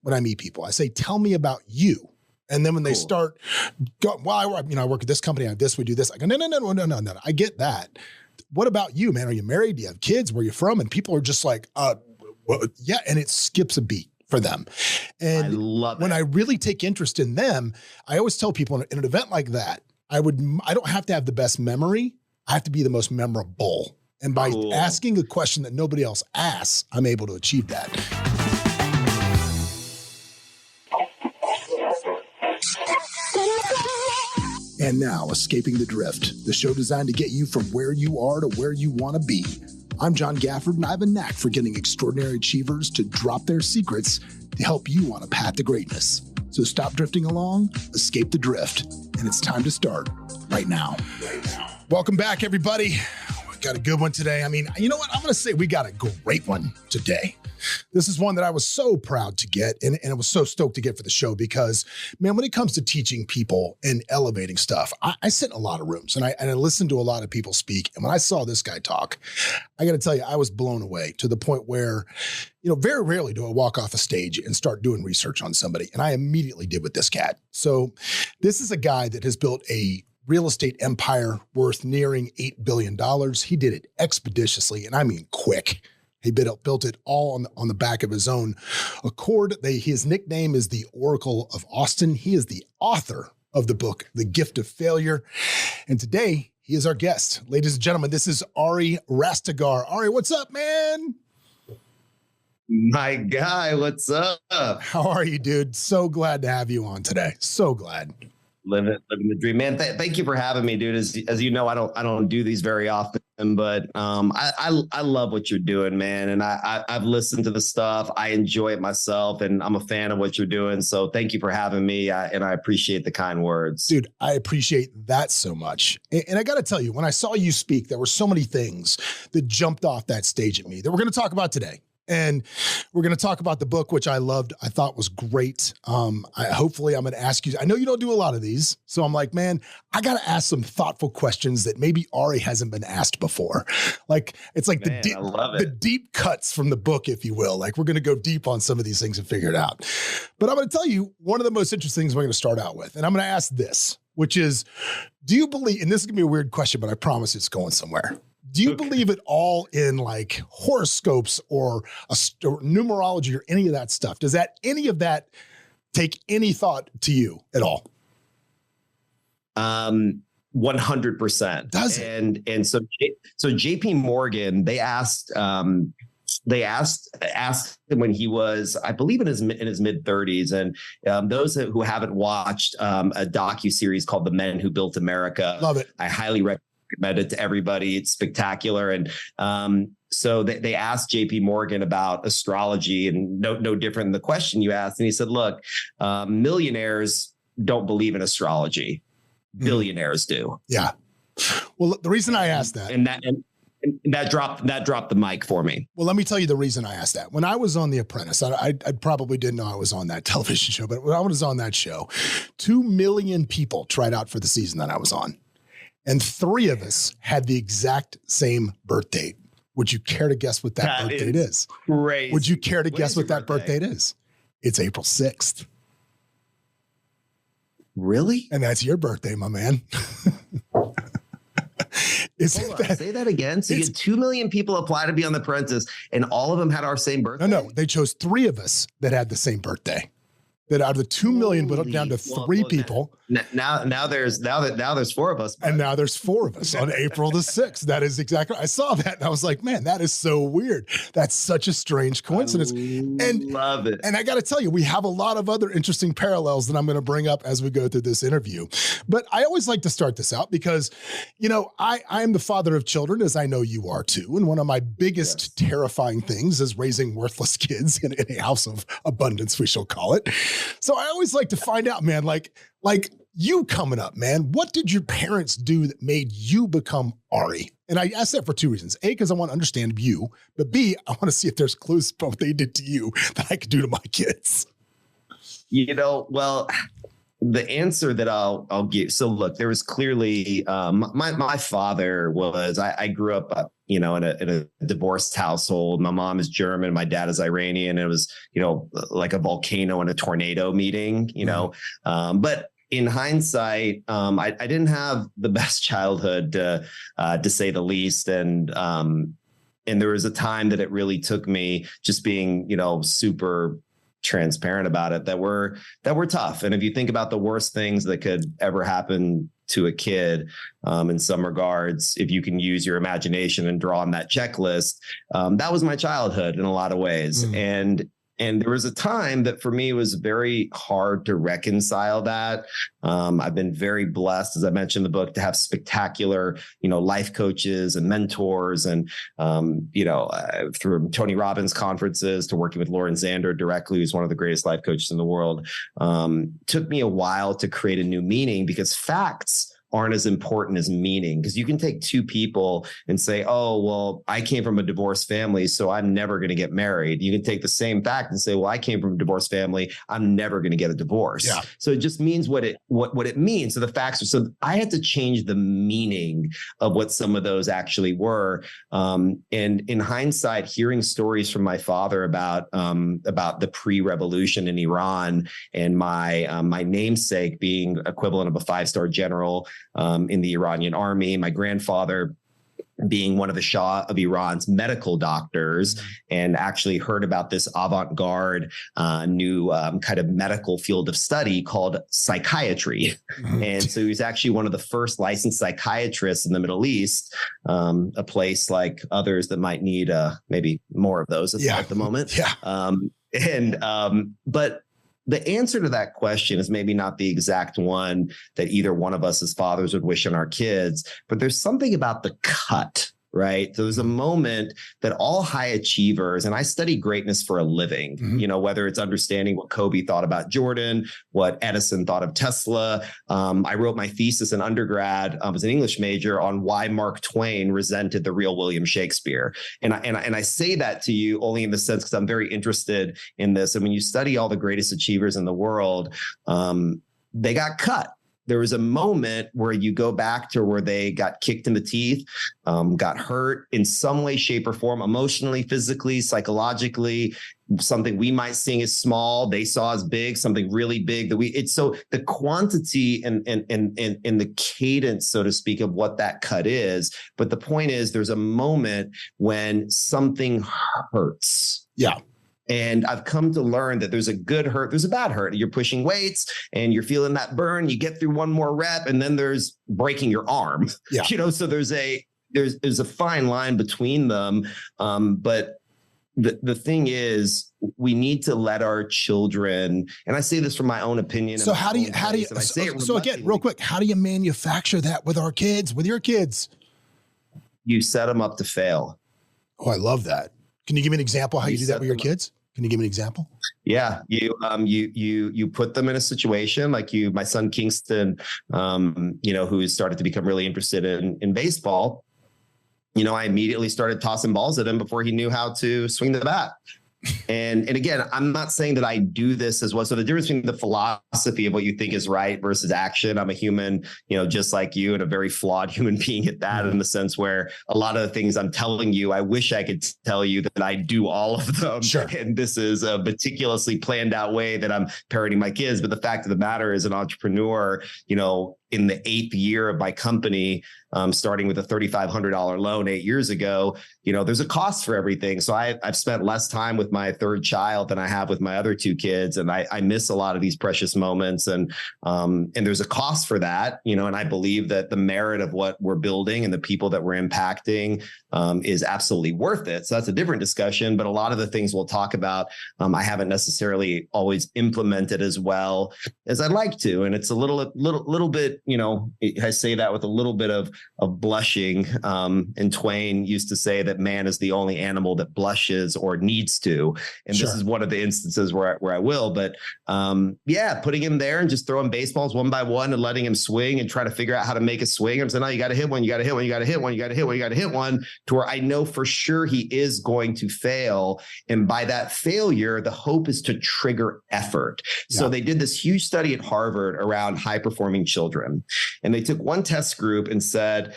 when I meet people. I say, tell me about you. And then when they start going, well, I work at this company, I have this, we do this. I go, no. I get that. What about you, man? Are you married? Do you have kids? Where are you from? And people are just like, well, yeah. And it skips a beat for them. And I love when I really take interest in them, I always tell people in an event like that, I don't have to have the best memory. I have to be the most memorable. And by asking a question that nobody else asks, I'm able to achieve that. And now, Escaping the Drift, the show designed to get you from where you are to where you want to be. I'm John Gafford, and I have a knack for getting extraordinary achievers to drop their secrets to help you on a path to greatness. So stop drifting along, escape the drift, and it's time to start right now. Welcome back, everybody. We got a good one today. I mean, you know what? I'm going to say we got a great one today. This is one that I was so proud to get, and I was so stoked to get for the show because, man, when it comes to teaching people and elevating stuff, I sit in a lot of rooms and I listen to a lot of people speak. And when I saw this guy talk, I got to tell you, I was blown away to the point where, you know, very rarely do I walk off a stage and start doing research on somebody. And I immediately did with this cat. So this is a guy that has built a real estate empire worth nearing $8 billion. He did it expeditiously, and I mean quick. He built it all on the back of his own accord. His nickname is the Oracle of Austin. He is the author of the book, The Gift of Failure. And today, he is our guest. Ladies and gentlemen, this is Ari Rastegar. Ari, what's up, man? My guy, what's up? How are you, dude? So glad to have you on today. So glad. Living the dream, man. Thank you for having me, dude. As you know, I don't do these very often, but I love what you're doing, man. And I've listened to the stuff. I enjoy it myself, and I'm a fan of what you're doing. So thank you for having me, and I appreciate the kind words, dude. I appreciate that so much. And I got to tell you, when I saw you speak, there were so many things that jumped off that stage at me that we're going to talk about today. And we're going to talk about the book, which I loved. I thought was great. Hopefully I'm going to ask you, I know you don't do a lot of these. So I'm like, man, I got to ask some thoughtful questions that maybe Ari hasn't been asked before. Like, it's like the deep cuts from the book, if you will. Like, we're going to go deep on some of these things and figure it out. But I'm going to tell you one of the most interesting things we're going to start out with. And I'm going to ask this, which is, do you believe, and this is going to be a weird question, but I promise it's going somewhere. Do you believe at all in like horoscopes or numerology or any of that stuff? Does any of that take any thought to you at all? 100%. Does it? And so JP Morgan, they asked him when he was, I believe in his mid 30s. And those who haven't watched a docuseries called The Men Who Built America, love it. I highly recommend it to everybody. It's spectacular. And so they asked JP Morgan about astrology, and no different than the question you asked. And he said, look, millionaires don't believe in astrology. Billionaires do. Yeah. Well, the reason I asked that, and that dropped the mic for me. Well, let me tell you the reason I asked that. When I was on The Apprentice, I probably didn't know I was on that television show, but when I was on that show, 2 million people tried out for the season that I was on. And 3 of us had the exact same birth date. Would you care to guess what that birth date is? Crazy. Would you care to guess what that birth date is? It's April 6th. Really? And that's your birthday, my man. Say that again. So you had 2 million people apply to be on The Apprentice, and all of them had our same birthday? No. They chose 3 of us that had the same birthday. That out of the 2 million went up down to 3 people. Now there's 4 of us. But. And now there's 4 of us on April the 6th. That is exactly. I saw that and I was like, man, that is so weird. That's such a strange coincidence. Love it. And I got to tell you, we have a lot of other interesting parallels that I'm going to bring up as we go through this interview. But I always like to start this out because, you know, I am the father of children, as I know you are too. And one of my biggest terrifying things is raising worthless kids in a house of abundance, we shall call it. So I always like to find out, man, like you coming up, man, what did your parents do that made you become Ari? And I ask that for 2 reasons. A, because I want to understand you, but B, I want to see if there's clues about what they did to you that I could do to my kids. You know, well, the answer that I'll give. So look, there was clearly my father was, I grew up in a divorced household. My mom is German, my dad is Iranian. It was, like a volcano and a tornado meeting, but in hindsight, I didn't have the best childhood, to say the least. And there was a time that it really took me, just being, super transparent about it, that were tough. And if you think about the worst things that could ever happen to a kid, in some regards, if you can use your imagination and draw on that checklist, that was my childhood in a lot of ways. And there was a time that for me was very hard to reconcile that. I've been very blessed, as I mentioned in the book, to have spectacular, life coaches and mentors, and, through Tony Robbins conferences to working with Lauren Zander directly, who's one of the greatest life coaches in the world. Took me a while to create a new meaning, because facts aren't as important as meaning, because you can take two people and say, oh, well, I came from a divorced family, so I'm never going to get married. You can take the same fact and say, well, I came from a divorced family, I'm never going to get a divorce. Yeah. So it just means what it means. So the facts are, so I had to change the meaning of what some of those actually were. And in hindsight, hearing stories from my father about the pre-revolution in Iran, and my namesake being equivalent of a 5-star general in the Iranian army, my grandfather being one of the Shah of Iran's medical doctors, and actually heard about this avant-garde new kind of medical field of study called psychiatry. And so he was actually one of the first licensed psychiatrists in the Middle East, a place like others that might need maybe more of those at the moment. But the answer to that question is maybe not the exact one that either one of us as fathers would wish on our kids, but there's something about the cut, right? So there's a moment that all high achievers, and I study greatness for a living, whether it's understanding what Kobe thought about Jordan, what Edison thought of Tesla. I wrote my thesis in undergrad, I was an English major, on why Mark Twain resented the real William Shakespeare. And I say that to you only in the sense because I'm very interested in this. And when you study all the greatest achievers in the world, they got cut. There was a moment where you go back to where they got kicked in the teeth, got hurt in some way, shape, or form, emotionally, physically, psychologically. Something we might see as small, they saw as big, something really big so the quantity and the cadence, so to speak, of what that cut is. But the point is, there's a moment when something hurts. Yeah. And I've come to learn that there's a good hurt, there's a bad hurt. You're pushing weights and you're feeling that burn. You get through one more rep, and then there's breaking your arm. Yeah. So there's a fine line between them. But the thing is, we need to let our children, and I say this from my own opinion. So again, real quick, how do you manufacture that with our kids, with your kids? You set them up to fail. Oh, I love that. Can you give me an example how you do that with your kids? Can you give me an example? Yeah, you put them in a situation like my son Kingston, who started to become really interested in baseball. I immediately started tossing balls at him before he knew how to swing the bat. And again, I'm not saying that I do this as well. So the difference between the philosophy of what you think is right versus action, I'm a human, just like you, and a very flawed human being at that, in the sense where a lot of the things I'm telling you, I wish I could tell you that I do all of them. Sure. And this is a meticulously planned out way that I'm parenting my kids. But the fact of the matter is, an entrepreneur, in the 8th year of my company, starting with a $3,500 loan 8 years ago, there's a cost for everything. So I've spent less time with my third child than I have with my other 2 kids. And I miss a lot of these precious moments. And there's a cost for that, and I believe that the merit of what we're building and the people that we're impacting is absolutely worth it. So that's a different discussion. But a lot of the things we'll talk about, I haven't necessarily always implemented as well as I'd like to. And it's a little bit, I say that with a little bit of blushing. And Twain used to say that man is the only animal that blushes or needs to. And This is one of the instances where I will. But putting him there and just throwing baseballs one by one and letting him swing and try to figure out how to make a swing. I'm saying, no, you got to hit one, you got to hit one, you got to hit one, you got to hit one, you got to hit one, to where I know for sure he is going to fail. And by that failure, the hope is to trigger effort. Yeah. So they did this huge study at Harvard around high performing children. And they took one test group and said,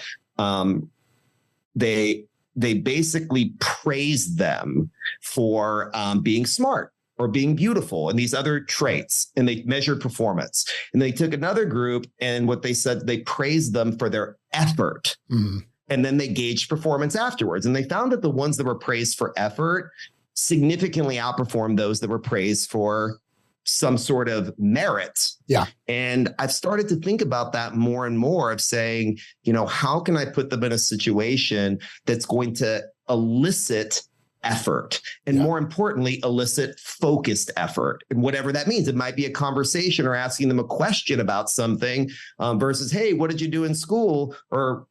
they they basically praised them for being smart or being beautiful and these other traits, and they measured performance. And they took another group, and what they said, they praised them for their effort. And then they gauged performance afterwards. And they found that the ones that were praised for effort significantly outperformed those that were praised for some sort of merit. Yeah. And I've started to think about that more and more, of saying, you know, how can I put them in a situation that's going to elicit effort, and more importantly, elicit focused effort, and whatever that means. It might be a conversation or asking them a question about something versus, hey, what did you do in school? Or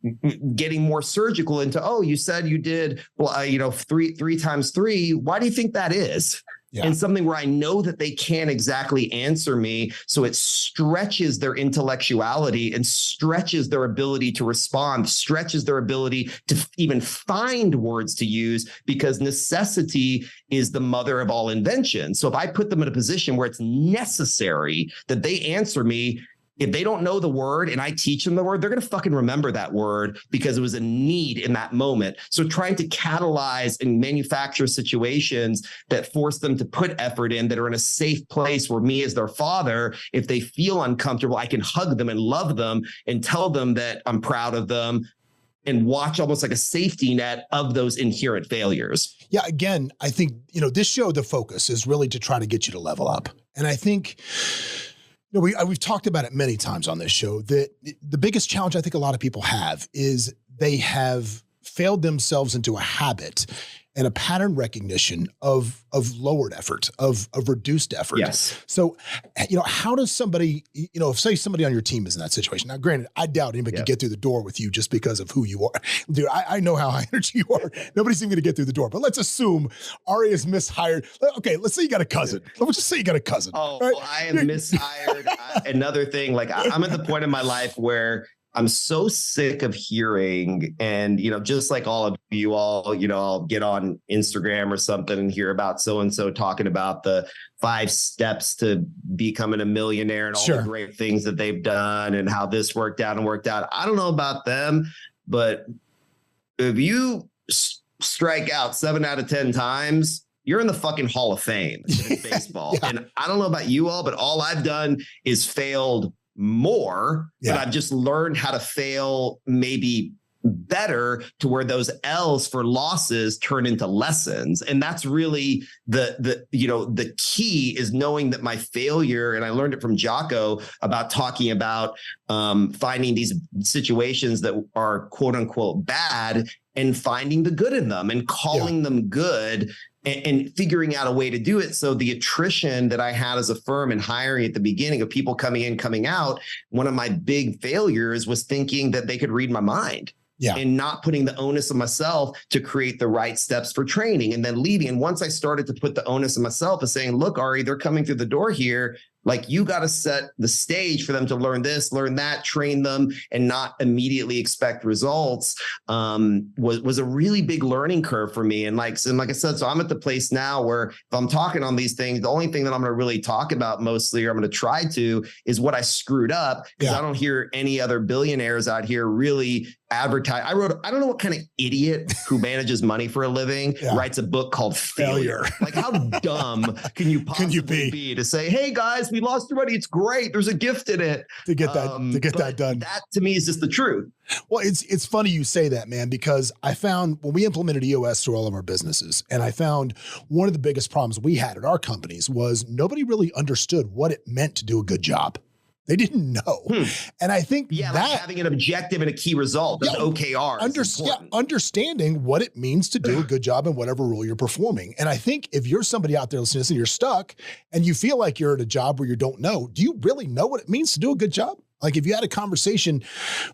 getting more surgical into, oh, you said you did, well, three times three. Why do you think that is? Yeah. And something where I know that they can't exactly answer me. So it stretches their intellectuality and stretches their ability to respond, stretches their ability to even find words to use, because necessity is the mother of all invention. So if I put them in a position where it's necessary that they answer me, if they don't know the word and I teach them the word, they're going to fucking remember that word because it was a need in that moment. So trying to catalyze and manufacture situations that force them to put effort in, that are in a safe place where me as their father, if they feel uncomfortable, I can hug them and love them and tell them that I'm proud of them, and watch almost like a safety net of those inherent failures. Yeah. Again, I think, this show, the focus is really to try to get you to level up. And I think, we've talked about it many times on this show, that the biggest challenge I think a lot of people have is they have failed themselves into a habit and a pattern recognition of lowered effort, of reduced effort. Yes. So, how does somebody, if say somebody on your team is in that situation? Now, granted, I doubt anybody can get through the door with you just because of who you are. Dude, I know how high energy you are. Nobody's even going to get through the door. But let's assume Ari is mishired. Okay, let's say you got a cousin. Let's just say you got a cousin. Oh, right? I am mishired. Another thing, I'm at the point in my life where I'm so sick of hearing, and, just like all of you all, I'll get on Instagram or something and hear about so-and-so talking about the 5 steps to becoming a millionaire and all the great things that they've done and how this worked out and worked out. I don't know about them, but if you strike out 7 out of 10 times, you're in the fucking Hall of Fame in baseball. And I don't know about you all, but all I've done is failed more, but I've just learned how to fail maybe better, to where those L's for losses turn into lessons. And that's really the key, is knowing that my failure, and I learned it from Jocko about talking about finding these situations that are quote unquote bad and finding the good in them and calling them good, and figuring out a way to do it. So the attrition that I had as a firm and hiring at the beginning of people coming in, coming out, one of my big failures was thinking that they could read my mind. And not putting the onus on myself to create the right steps for training, and then leaving. And once I started to put the onus on myself of saying, look, Ari, they're coming through the door here. Like, you got to set the stage for them to learn this, learn that, train them, and not immediately expect results, was a really big learning curve for me. And like I said, so I'm at the place now where if I'm talking on these things, the only thing that I'm going to really talk about mostly, or I'm going to try to, is what I screwed up, because I don't hear any other billionaires out here really advertise. I don't know what kind of idiot who manages money for a living writes a book called Failure. Like, how dumb can you possibly be to say, hey guys, we lost your money, it's great, there's a gift in it, to get that done. That to me is just the truth. Well, it's funny you say that, man, because I found when we implemented EOS through all of our businesses, and I found one of the biggest problems we had at our companies was nobody really understood what it meant to do a good job. They didn't know. And I think that like having an objective and a key result, an OKR, understanding what it means to do a good job in whatever role you're performing. And I think if you're somebody out there listening to this and you're stuck and you feel like you're at a job where you don't know, do you really know what it means to do a good job? Like, if you had a conversation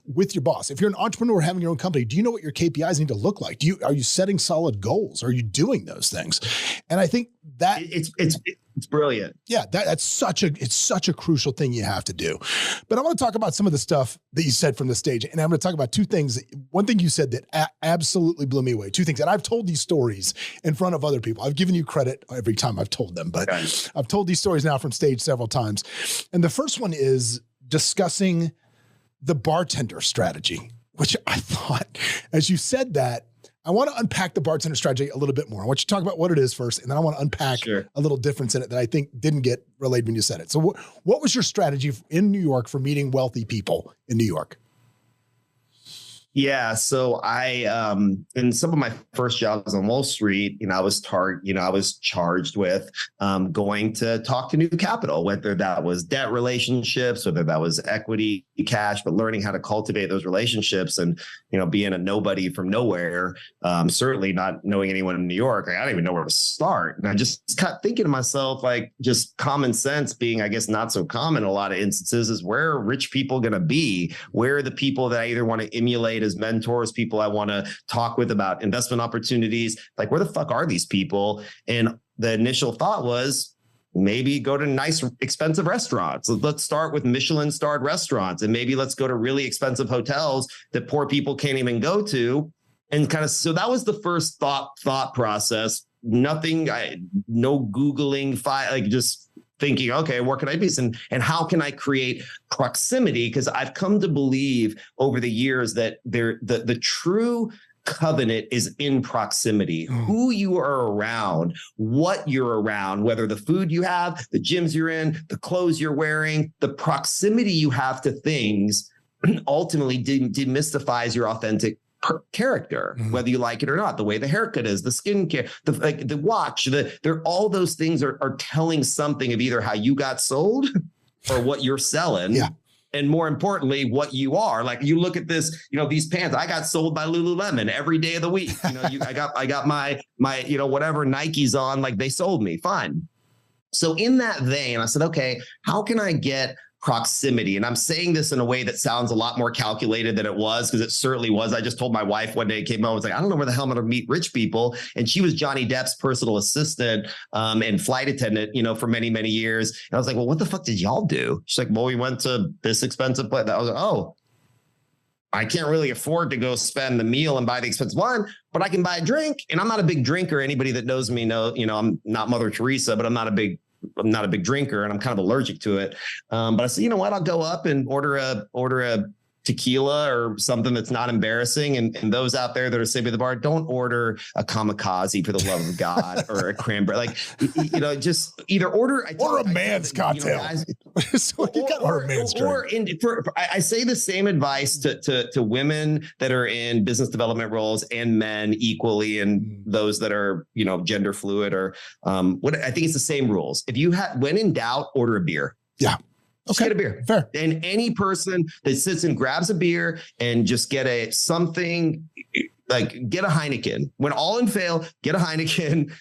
with your boss, if you're an entrepreneur having your own company, do you know what your KPIs need to look like? Are you setting solid goals? Are you doing those things? And I think that it's brilliant. Yeah, it's such a crucial thing you have to do. But I want to talk about some of the stuff that you said from the stage, and I'm going to talk about 2 things. One thing you said that absolutely blew me away. 2 things, and I've told these stories in front of other people. I've given you credit every time I've told them, but I've told these stories now from stage several times. And the first one is discussing the bartender strategy, which I thought, as you said that, I want to unpack the bartender strategy a little bit more. I want you to talk about what it is first, and then I want to unpack a little difference in it that I think didn't get relayed when you said it. So what was your strategy in New York for meeting wealthy people in New York? Yeah. So I, in some of my first jobs on Wall Street, I was charged with going to talk to new capital, whether that was debt relationships, whether that was equity, cash, but learning how to cultivate those relationships and, being a nobody from nowhere, certainly not knowing anyone in New York. I don't even know where to start. And I just kept thinking to myself, like, just common sense being, I guess, not so common in a lot of instances, is where are rich people going to be? Where are the people that I either want to emulate as mentors, people I want to talk with about investment opportunities? Like, where the fuck are these people? And the initial thought was, maybe go to nice, expensive restaurants. Let's start with Michelin-starred restaurants, and maybe let's go to really expensive hotels that poor people can't even go to. And so that was the first thought process. No Googling, just thinking, okay, where can I be? And how can I create proximity? Because I've come to believe over the years that the true covenant is in proximity. Who you are around, what you're around, whether the food you have, the gyms you're in, the clothes you're wearing, the proximity you have to things ultimately demystifies your authentic character, whether you like it or not. The way the haircut is, the skincare, the watch, all those things are telling something of either how you got sold or what you're selling. Yeah. And more importantly, what you are. Like, you look at this, these pants, I got sold by Lululemon every day of the week. I got my whatever Nikes on, like, they sold me. Fine. So in that vein, I said, okay, how can I get proximity? And I'm saying this in a way that sounds a lot more calculated than it was, because it certainly was. I just told my wife one day, came home, I was like, I don't know where the hell I'm going to meet rich people. And she was Johnny Depp's personal assistant and flight attendant, for many, many years. And I was like, well, what the fuck did y'all do? She's like, well, we went to this expensive place. I was like, oh, I can't really afford to go spend the meal and buy the expensive wine, but I can buy a drink. And I'm not a big drinker. Anybody that knows me know, I'm not Mother Teresa, but I'm not a big drinker, and I'm kind of allergic to it. But I said, you know what? I'll go up and order a tequila or something that's not embarrassing. And those out there that are sitting at the bar, don't order a kamikaze for the love of God or a cranberry. Like, just either order a man's cocktail. Or a man's drink. I say the same advice to women that are in business development roles and men equally, and those that are, gender fluid or I think it's the same rules. If you when in doubt, order a beer. Yeah. Just get a beer. Fair. And any person that sits and grabs a beer and just get a Heineken. When all in fail, get a Heineken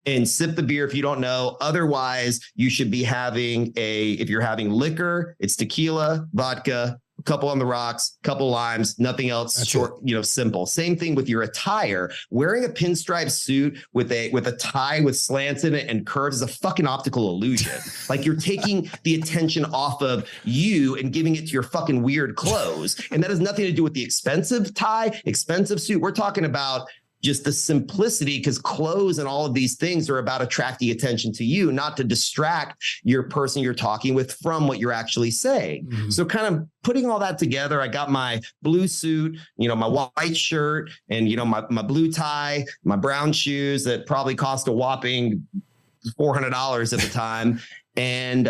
and sip the beer if you don't know. Otherwise, you should be having if you're having liquor, it's tequila, vodka, a couple on the rocks, couple limes, nothing else. That's short, simple. Same thing with your attire. Wearing a pinstripe suit with a tie with slants in it and curves is a fucking optical illusion. Like, you're taking the attention off of you and giving it to your fucking weird clothes. And that has nothing to do with the expensive tie, expensive suit. We're talking about just the simplicity, because clothes and all of these things are about attracting attention to you, not to distract your person you're talking with from what you're actually saying. Mm-hmm. So kind of putting all that together, I got my blue suit, my white shirt, and, my blue tie, my brown shoes that probably cost a whopping $400 at the time. And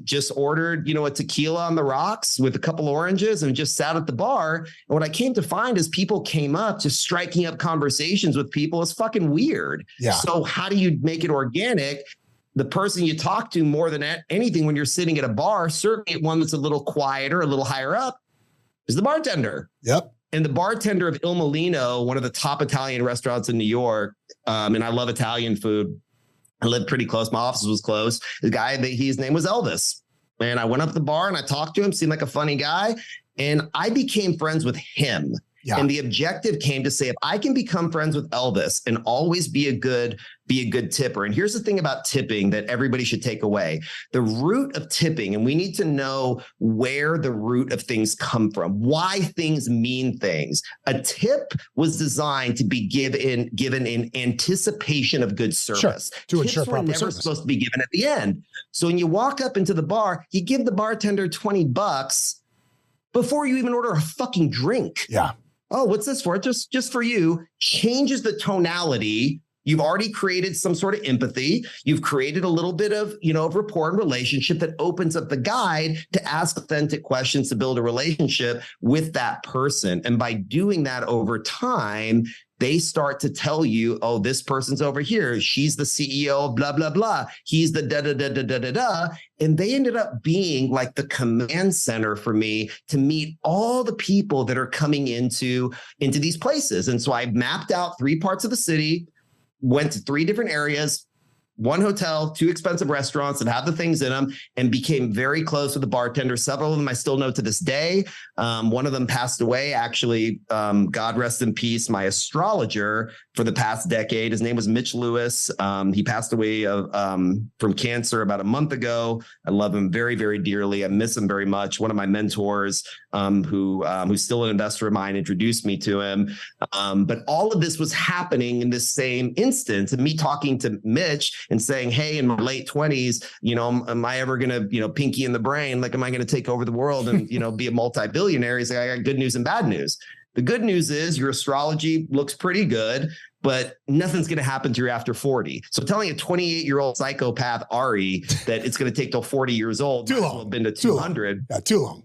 just ordered, a tequila on the rocks with a couple oranges and just sat at the bar. And what I came to find is people came up, just striking up conversations with people is fucking weird. Yeah. So how do you make it organic? The person you talk to more than anything when you're sitting at a bar, certainly one that's a little quieter, a little higher up, is the bartender. Yep. And the bartender of Il Mulino, one of the top Italian restaurants in New York, and I love Italian food. I lived pretty close. My office was close. The guy, his name was Elvis. And I went up to the bar and I talked to him, seemed like a funny guy. And I became friends with him. Yeah. And the objective came to say, if I can become friends with Elvis and always be a good tipper. And here's the thing about tipping that everybody should take away. The root of tipping, and we need to know where the root of things come from, why things mean things. A tip was designed to be given in anticipation of good service. Sure. To ensure proper service. Tips were never supposed to be given at the end. So when you walk up into the bar, you give the bartender $20 before you even order a fucking drink. Yeah. Oh, what's this for? Just for you. Changes the tonality. You've already created some sort of empathy. You've created a little bit of, of rapport and relationship that opens up the guide to ask authentic questions to build a relationship with that person. And by doing that over time, they start to tell you, oh, this person's over here. She's the CEO of blah, blah, blah. He's the da, da, da, da, da, da, da. And they ended up being like the command center for me to meet all the people that are coming into these places. And so I mapped out 3 parts of the city, went to 3 different areas, 1 hotel, 2 expensive restaurants that have the things in them, and became very close with the bartender. Several of them I still know to this day. One of them passed away, actually, God rest in peace, my astrologer for the past decade. His name was Mitch Lewis. He passed away from cancer about a month ago. I love him very, very dearly. I miss him very much. One of my mentors who's still an investor of mine introduced me to him. But all of this was happening in this same instance, and me talking to Mitch and saying, hey, in my late 20s, am I ever going to, pinky in the brain? Like, am I going to take over the world and, be a multi-billionaire? He's like, I got good news and bad news. The good news is your astrology looks pretty good, but nothing's going to happen to you after 40. So telling a 28-year-old psychopath, Ari, that it's going to take till 40 years old, too long. Well have been to 200. Too long.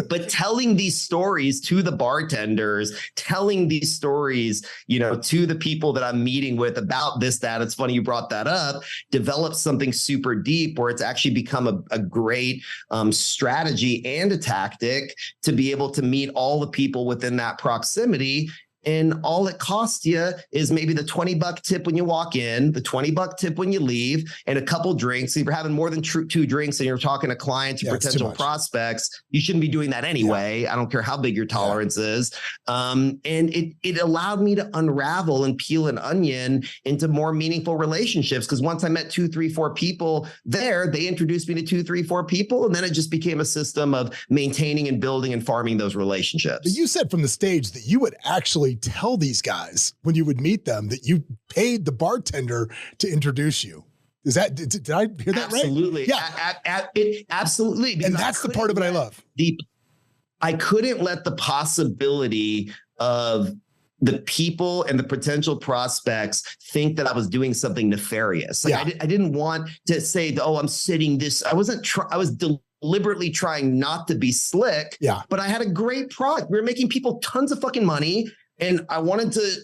But telling these stories to the bartenders, telling these stories, to the people that I'm meeting with about this, that, it's funny you brought that up, develops something super deep where it's actually become a great strategy and a tactic to be able to meet all the people within that proximity. And all it costs you is maybe the $20 tip when you walk in, the $20 tip when you leave, and a couple drinks. If you're having more than 2 drinks and you're talking to clients or potential prospects, you shouldn't be doing that anyway. I don't care how big your tolerance is. And it allowed me to unravel and peel an onion into more meaningful relationships. Because once I met 2, 3, 4 people there, they introduced me to 2, 3, 4 people. And then it just became a system of maintaining and building and farming those relationships. But you said from the stage that you would actually tell these guys when you would meet them that you paid the bartender to introduce you. Is that, did I hear that absolutely. right? Yeah. Absolutely. And that's the part of it I love. I couldn't let the possibility of the people and the potential prospects think that I was doing something nefarious. Like I didn't want to say, oh, I'm sitting this. I was deliberately trying not to be slick. Yeah. But I had a great product. We were making people tons of fucking money. And I wanted to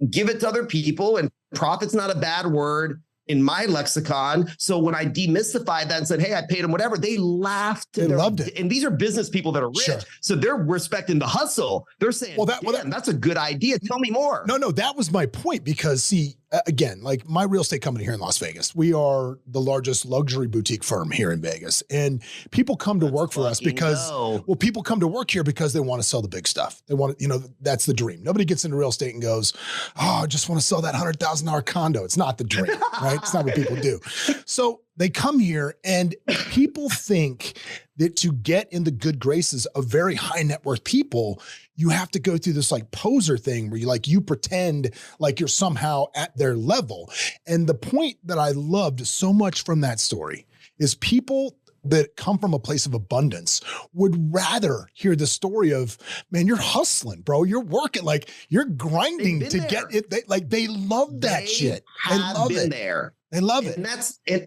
give it to other people, and profit's not a bad word in my lexicon. So when I demystified that and said, hey, I paid them whatever, they laughed. They loved it. And these are business people that are rich. Sure. So they're respecting the hustle. They're saying, that's a good idea. Tell me more. No, that was my point, because see, again, like my real estate company here in Las Vegas, we are the largest luxury boutique firm here in Vegas. And people come to work for us because, people come to work here because they want to sell the big stuff. They want to, that's the dream. Nobody gets into real estate and goes, oh, I just want to sell that $100,000 condo. It's not the dream, right? It's not what people do. So they come here and people think that to get in the good graces of very high net worth people, you have to go through this like poser thing where you pretend like you're somehow at their level. And the point that I loved so much from that story is people that come from a place of abundance would rather hear the story of, man, you're hustling, bro. You're working, like you're grinding to get it. They love that shit. They love it. There. They love it.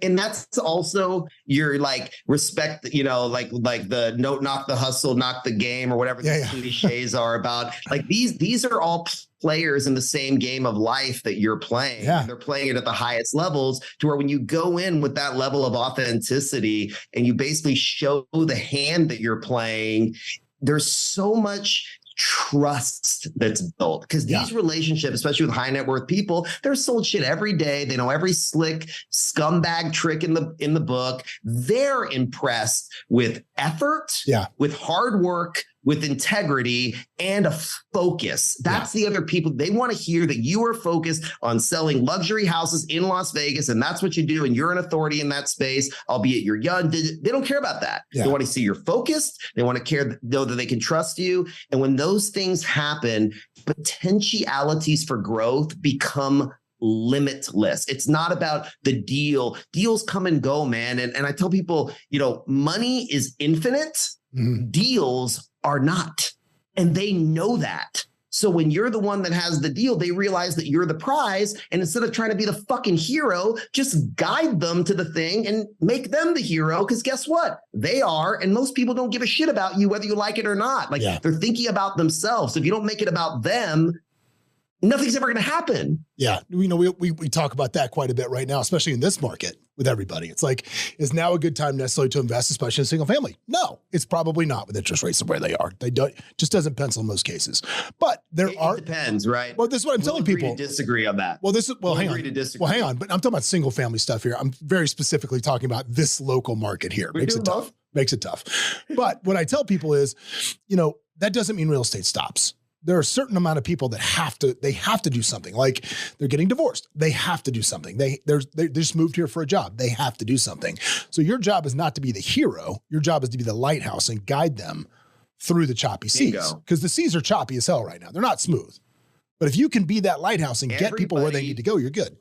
And that's also your like respect, like the knock the hustle, knock the game, or whatever the cliches are about. Like these are all players in the same game of life that you're playing. Yeah. And they're playing it at the highest levels, to where when you go in with that level of authenticity and you basically show the hand that you're playing, there's so much trust that's built, because these relationships, especially with high net worth people, they're sold shit every day. They know every slick scumbag trick in the book. They're impressed with effort, with hard work, with integrity, and a focus. That's the other people. They want to hear that you are focused on selling luxury houses in Las Vegas, and that's what you do, and you're an authority in that space, albeit you're young. They don't care about that. They want to see you're focused. They want to know that they can trust you. And when those things happen, potentialities for growth become limitless. It's not about the deal. Deals come and go, man. And I tell people, money is infinite. Mm-hmm. Deals are not. And they know that. So when you're the one that has the deal, they realize that you're the prize. And instead of trying to be the fucking hero, just guide them to the thing and make them the hero. Because guess what? They are. And most people don't give a shit about you, whether you like it or not. Like they're thinking about themselves. So if you don't make it about them, nothing's ever going to happen. Yeah. We talk about that quite a bit right now, especially in this market with everybody. It's like, is now a good time necessarily to invest, especially in single family? No, it's probably not with interest rates the way they are. They don't, just doesn't pencil in most cases, but it depends, right? Well, this is what I'm telling people. Disagree on that. Well, hang on. But I'm talking about single family stuff here. I'm very specifically talking about this local market here. Makes it tough. But what I tell people is, that doesn't mean real estate stops. There are a certain amount of people that have to do something. Like they're getting divorced. They have to do something. They just moved here for a job. They have to do something. So your job is not to be the hero. Your job is to be the lighthouse and guide them through the choppy seas. Because the seas are choppy as hell right now. They're not smooth. But if you can be that lighthouse and get people where they need to go, you're good.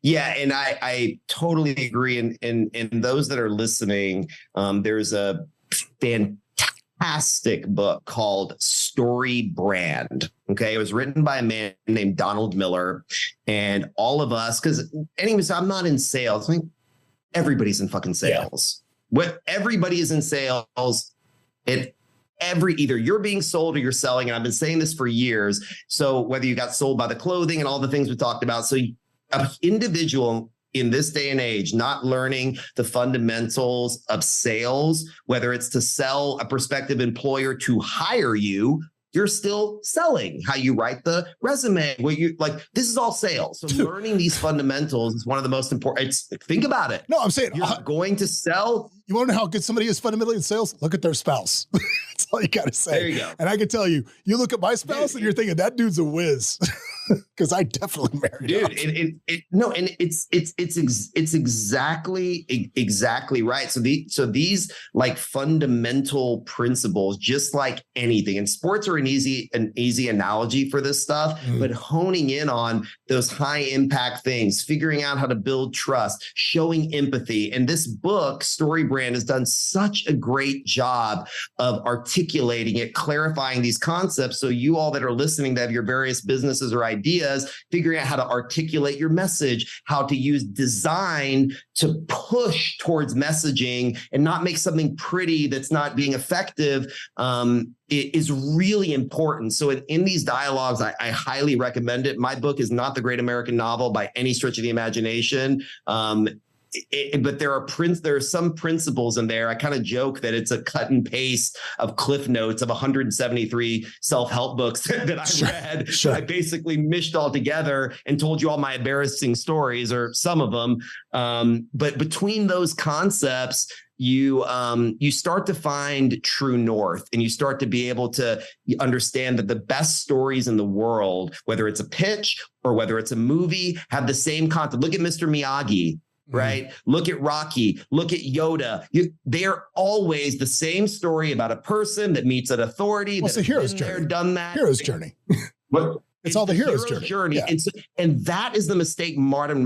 Yeah, and I totally agree. And those that are listening, there's a fantastic book called Story Brand. Okay. It was written by a man named Donald Miller, and all of us, because anyways, I'm not in sales. I think everybody's in fucking sales. Everybody is in sales. Either you're being sold or you're selling. And I've been saying this for years. So whether you got sold by the clothing and all the things we talked about. So an individual in this day and age, not learning the fundamentals of sales, whether it's to sell a prospective employer to hire you, you're still selling. How you write the resume, this is all sales. So learning these fundamentals is one of the most important. Think about it. No, I'm saying you're going to sell. You want to know how good somebody is fundamentally in sales? Look at their spouse. That's all you got to say. There you go. And I can tell you look at my spouse and you're thinking that dude's a whiz. Because I definitely married him. It's exactly right. So these like fundamental principles, just like anything, and sports are an easy analogy for this stuff, but honing in on those high impact things, figuring out how to build trust, showing empathy. And this book, Story Brand, has done such a great job of articulating it, clarifying these concepts. So you all that are listening that have your various businesses or ideas, figuring out how to articulate your message, how to use design to push towards messaging and not make something pretty that's not being effective, it is really important. So in these dialogues, I highly recommend it. My book is not the great American novel by any stretch of the imagination. But there are some principles in there. I kind of joke that it's a cut and paste of Cliff Notes of 173 self-help books that I read. Sure. I basically mished all together and told you all my embarrassing stories, or some of them. But between those concepts, you start to find true north, and you start to be able to understand that the best stories in the world, whether it's a pitch or whether it's a movie, have the same content. Look at Mr. Miyagi. Right? Look at Rocky, look at Yoda. They're always the same story about a person that meets an authority. Well, it's the hero's journey. Done that. Hero's journey. What? It's all the hero's journey. Yeah. And that is the mistake modern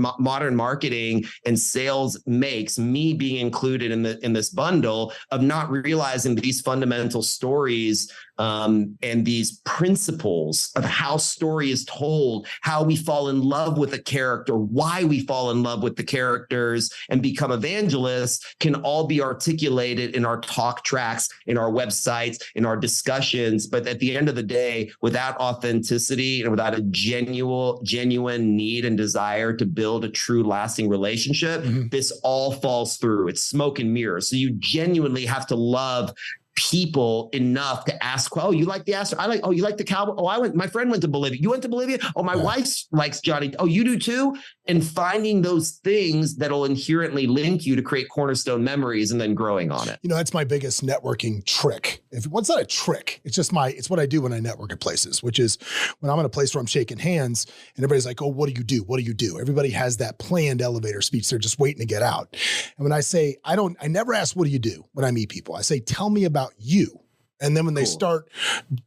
marketing and sales makes, me being included in this bundle, of not realizing these fundamental stories and these principles of how story is told, how we fall in love with a character, why we fall in love with the characters and become evangelists, can all be articulated in our talk tracks, in our websites, in our discussions. But at the end of the day, without authenticity and without a genuine need and desire to build a true lasting relationship, this all falls through. It's smoke and mirrors. So you genuinely have to love people enough to ask, oh, you like the Astro? You like the Cowboy? Oh, my friend went to Bolivia. You went to Bolivia? Oh, my wife likes Johnny. Oh, you do too? And finding those things that'll inherently link you to create cornerstone memories and then growing on it. That's my biggest networking trick. It's not a trick. It's what I do when I network at places, which is when I'm in a place where I'm shaking hands and everybody's like, oh, what do you do? What do you do? Everybody has that planned elevator speech. They're just waiting to get out. And when I say, I never ask, what do you do when I meet people? I say, tell me about you. And then when they start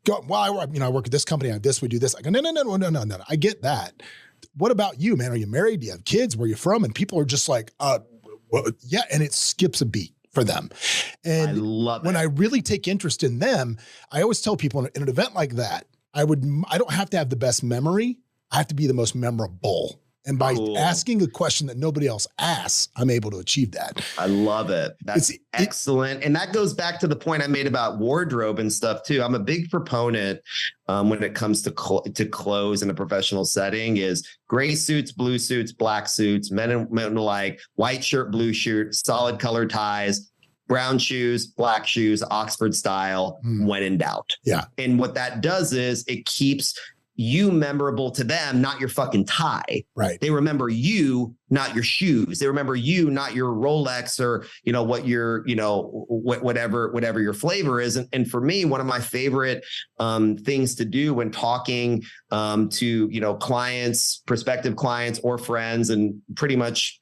going, well, I work at this company, I have this, we do this. I go, no. I get that. What about you, man? Are you married? Do you have kids? Where are you from? And people are just like, well, yeah. And it skips a beat for them. And I love when I really take interest in them, I always tell people in an event like that, I don't have to have the best memory. I have to be the most memorable. And by asking a question that nobody else asks, I'm able to achieve that. I love it. That's excellent. And that goes back to the point I made about wardrobe and stuff too. I'm a big proponent when it comes to clothes in a professional setting is gray suits, blue suits, black suits, men and women alike, white shirt, blue shirt, solid colored ties, brown shoes, black shoes, Oxford style, when in doubt. Yeah. And what that does is it keeps you memorable to them, not your fucking tie. Right. They remember you, not your shoes. They remember you, not your Rolex or, what your, whatever your flavor is. And for me, one of my favorite things to do when talking to, clients, prospective clients or friends, and pretty much,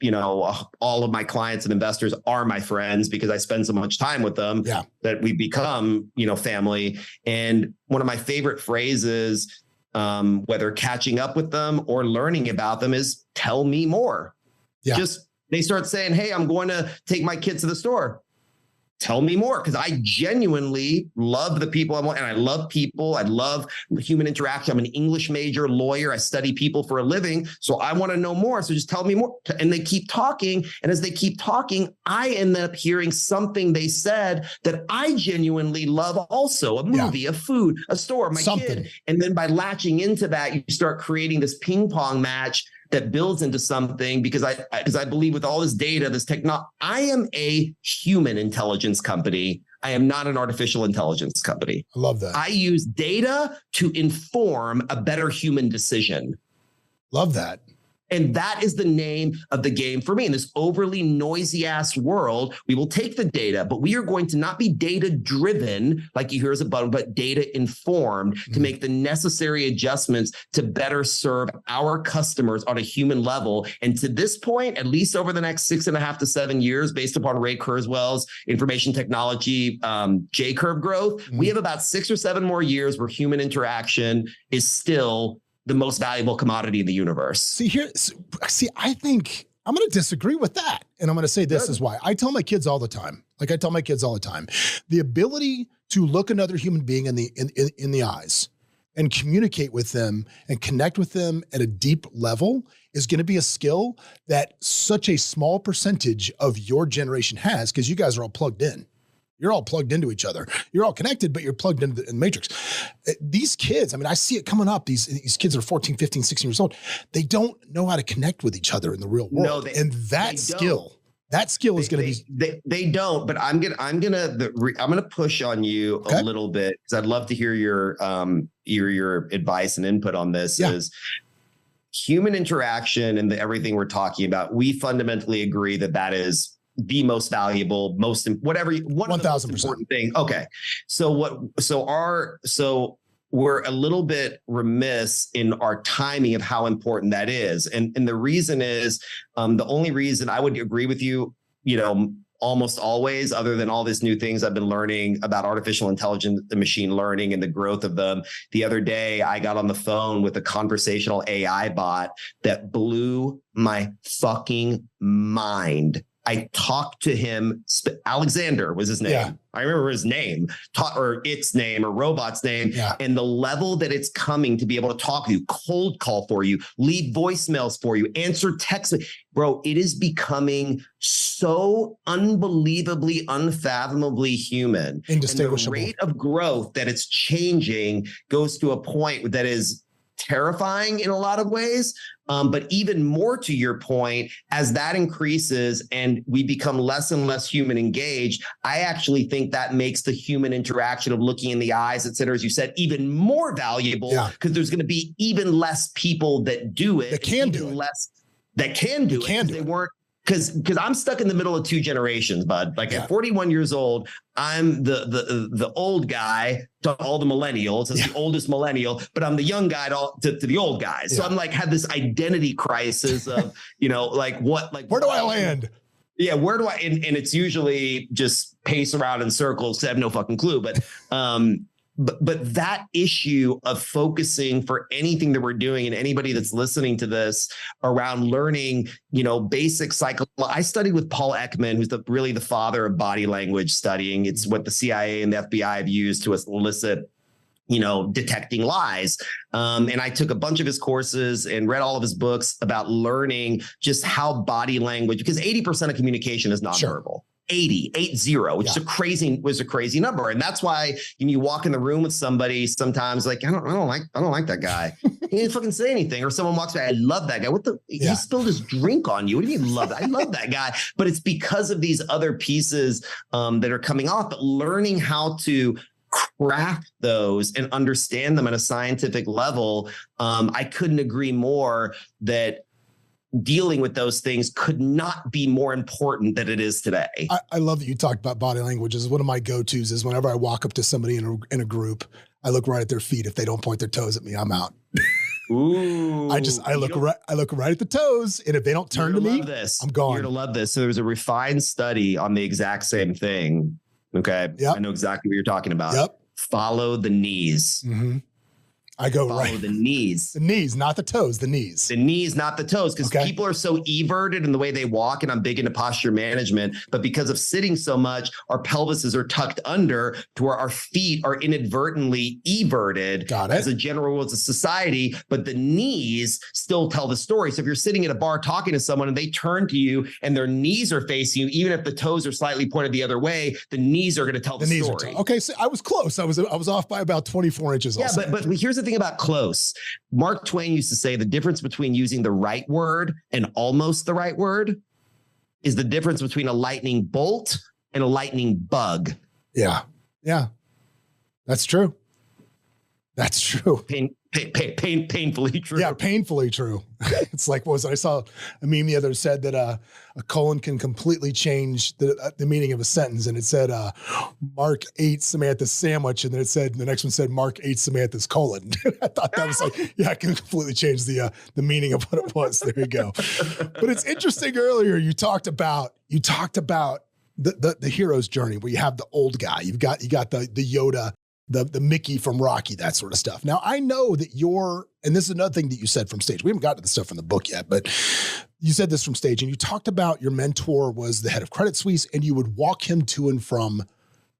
all of my clients and investors are my friends because I spend so much time with them that we become, family. And one of my favorite phrases, whether catching up with them or learning about them, is tell me more. Yeah. Just they start saying, hey, I'm going to take my kids to the store. Tell me more, because I genuinely love the people I want. And I love people. I love human interaction. I'm an English major lawyer. I study people for a living. So I want to know more. So just tell me more. And they keep talking. And as they keep talking, I end up hearing something they said that I genuinely love also. A movie, a food, a store, my kid. And then by latching into that, you start creating this ping pong match that builds into something, because I believe with all this data, this technology, I am a human intelligence company. I am not an artificial intelligence company. I love that. I use data to inform a better human decision. Love that. And that is the name of the game for me. In this overly noisy ass world, we will take the data, but we are going to not be data driven, like you hear as a button, but data informed to make the necessary adjustments to better serve our customers on a human level. And to this point, at least over the next 6.5 to 7 years, based upon Ray Kurzweil's information technology J-curve growth, we have about 6 or 7 more years where human interaction is still the most valuable commodity in the universe. See, I think I'm going to disagree with that. And I'm going to say this is why. I tell my kids all the time, the ability to look another human being in the eyes and communicate with them and connect with them at a deep level is going to be a skill that such a small percentage of your generation has, because you guys are all plugged in. You're all plugged into each other. You're all connected, but you're plugged into the matrix. These kids, I mean, I see it coming up. These kids are 14, 15, 16 years old. They don't know how to connect with each other in the real world. No, and that skill is going to be. They don't. But I'm gonna push on you a little bit, because I'd love to hear your advice and input on this. Is human interaction and everything we're talking about. We fundamentally agree that is the most valuable, one of the most important thing. Okay. So we're a little bit remiss in our timing of how important that is. And the reason is, the only reason I would agree with you, almost always, other than all these new things I've been learning about artificial intelligence and machine learning and the growth of them. The other day, I got on the phone with a conversational AI bot that blew my fucking mind. I talked to him. Alexander was his name. Yeah. I remember his name, or its name, or robot's name, and the level that it's coming to be able to talk to you, cold call for you, leave voicemails for you, answer texts. Bro, it is becoming so unbelievably, unfathomably human. Indistinguishable. And the rate of growth that it's changing goes to a point that is terrifying in a lot of ways. But even more to your point, as that increases and we become less and less human engaged, I actually think that makes the human interaction of looking in the eyes, et cetera, as you said, even more valuable, because there's going to be even less people that do it. That can do it. They weren't. Because I'm stuck in the middle of 2 generations, bud. Like at 41 years old, I'm the old guy to all the millennials, as the oldest millennial, but I'm the young guy to the old guys. So I'm like, had this identity crisis of, where do I land? Yeah, where do I? And it's usually just pace around in circles. 'Cause I have no fucking clue. but that issue of focusing for anything that we're doing, and anybody that's listening to this, around learning, basic psycho. I studied with Paul Ekman, who's really the father of body language studying. It's what the CIA and the FBI have used to elicit detecting lies. And I took a bunch of his courses and read all of his books about learning just how body language, because 80% of communication is nonverbal. Sure. 80, which is a crazy number. And that's why when you walk in the room with somebody, sometimes like, I don't like that guy. He didn't fucking say anything. Or someone walks by, I love that guy. He spilled his drink on you. What do you mean love that? I love that guy. But it's because of these other pieces that are coming off, but learning how to craft those and understand them at a scientific level. I couldn't agree more that dealing with those things could not be more important than it is today. I love that you talked about body language. Is one of my go-tos is whenever I walk up to somebody in a group, I look right at their feet. If they don't point their toes at me, I'm out. Ooh, I look right at the toes, and if they don't turn to me, I'm gone. You're gonna love this. So there was a refined study on the exact same thing. Okay, I know exactly what you're talking about. Yep. Follow the knees. Mm-hmm. I go Follow the knees. The knees, not the toes, the knees. The knees, not the toes, because people are so everted in the way they walk, and I'm big into posture management, but because of sitting so much, our pelvises are tucked under to where our feet are inadvertently everted. Got it. As a general rule, as a society, but the knees still tell the story. So if you're sitting at a bar talking to someone and they turn to you and their knees are facing you, even if the toes are slightly pointed the other way, the knees are going to tell the story. Okay, so I was close. I was off by about 24 inches. Yeah, but here's the thing about close. Mark Twain used to say the difference between using the right word and almost the right word is the difference between a lightning bolt and a lightning bug. Yeah. That's true. Painfully true. Yeah, painfully true. It's like, I saw a meme the other said that a colon can completely change the meaning of a sentence. And it said, Mark ate Samantha's sandwich. And then the next one said, Mark ate Samantha's colon. I thought that was like, it can completely change the meaning of what it was. There you go. But it's interesting. Earlier, you talked about the hero's journey where you have the old guy. You got the Yoda, the Mickey from Rocky, that sort of stuff. Now, I know that and this is another thing that you said from stage. We haven't got to the stuff from the book yet, but you said this from stage, and you talked about your mentor was the head of Credit Suisse, and you would walk him to and from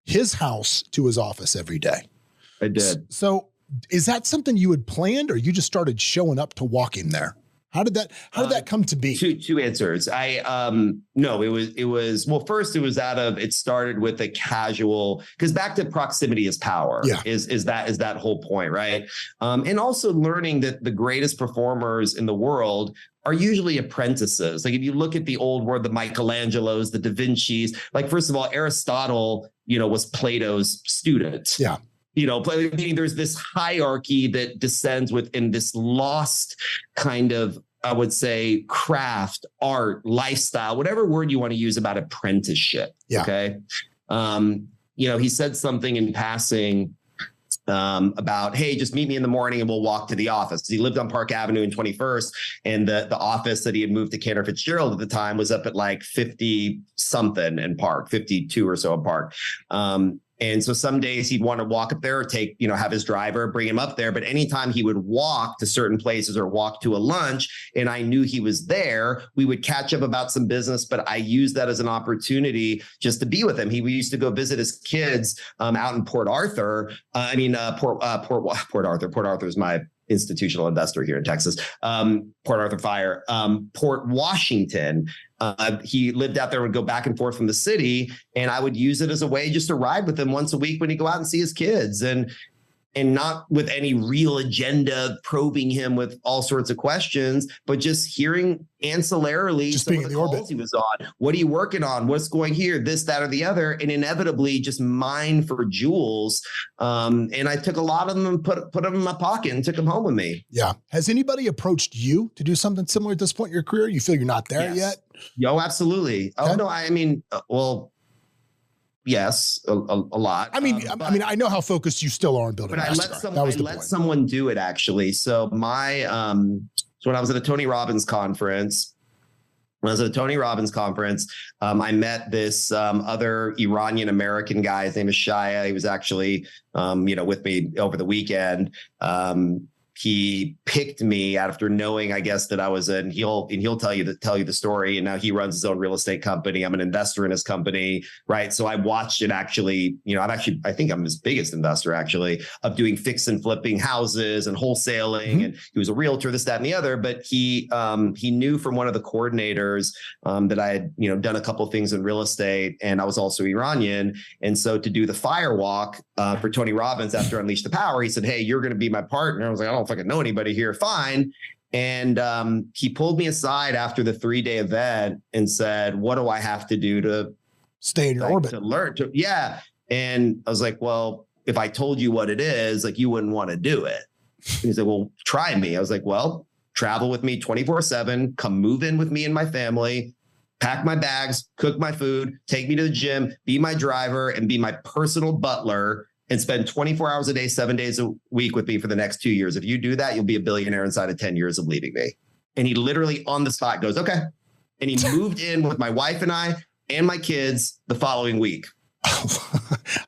his house to his office every day. I did. So is that something you had planned, or you just started showing up to walk him there? How did that come to be? Two answers. No, it was, well, first it started with a casual, because back to proximity is power. Yeah. Is that whole point, right? And also learning that the greatest performers in the world are usually apprentices. Like if you look at the old world, the Michelangelos, the Da Vinci's, like first of all, Aristotle, was Plato's student. Yeah. Meaning there's this hierarchy that descends within this lost kind of, I would say, craft, art, lifestyle, whatever word you want to use about apprenticeship. Yeah. Okay. He said something in passing about, hey, just meet me in the morning and we'll walk to the office. He lived on Park Avenue in 21st, and the office that he had moved to Cantor Fitzgerald at the time was up at like 50 something in Park, 52 or so in Park. And so some days he'd want to walk up there or have his driver bring him up there. But anytime he would walk to certain places or walk to a lunch and I knew he was there, we would catch up about some business. But I used that as an opportunity just to be with him. He used to go visit his kids out in Port Arthur. Port Arthur. Port Arthur is my institutional investor here in Texas. Port Arthur Fire. Port Washington. He lived out there, would go back and forth from the city, and I would use it as a way just to ride with him once a week when he'd go out and see his kids, and not with any real agenda, probing him with all sorts of questions, but just hearing ancillarily just some being of in the the calls orbit. he was on. What are you working on? What's going here? This, that, or the other, and inevitably just mine for jewels. And I took a lot of them and put them in my pocket and took them home with me. Yeah. Has anybody approached you to do something similar at this point in your career? You feel you're not there yet? Yo, absolutely. Okay. Oh no, I mean, yes, a lot. I know how focused you still are on building. But I let someone do it actually. So so when I was at a Tony Robbins conference, when I was at the Tony Robbins conference, I met this other Iranian American guy. His name is Shaya. He was actually, with me over the weekend. He picked me after knowing, I guess, that I was and he'll tell you the story. And now he runs his own real estate company. I'm an investor in his company, right? So I watched it actually. I think I'm his biggest investor actually of doing fix and flipping houses and wholesaling. Mm-hmm. And he was a realtor, this, that, and the other. But he knew from one of the coordinators that I had done a couple of things in real estate, and I was also Iranian. And so to do the fire walk for Tony Robbins after Unleash the Power, he said, "Hey, you're going to be my partner." I was like, "I don't fucking know anybody here." Fine. And he pulled me aside after the 3-day event and said, "What do I have to do to stay in your orbit? To learn to?" Yeah. And I was like, "Well, if I told you what it is, like you wouldn't want to do it." And he said, "Well, try me." I was like, "Well, travel with me 24/7, come move in with me and my family, pack my bags, cook my food, take me to the gym, be my driver, and be my personal butler, and spend 24 hours a day, 7 days a week with me for the next 2 years. If you do that, you'll be a billionaire inside of 10 years of leaving me." And he literally on the spot goes, "Okay." And he moved in with my wife and I and my kids the following week.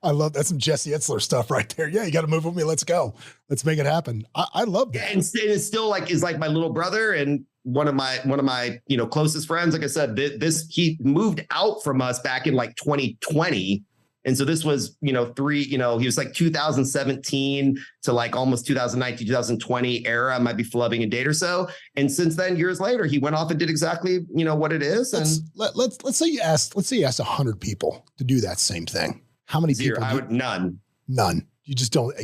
I love that's some Jesse Etzler stuff right there. Yeah, you got to move with me. Let's go. Let's make it happen. I love that. And it's still is like my little brother and one of my closest friends. Like I said, he moved out from us back in like 2020. And so this was, he was like 2017 to like almost 2019, 2020 era, might be flubbing a date or so. And since then, years later, he went off and did exactly, what it is. And let's say you asked 100 people to do that same thing. How many people? None. You just don't,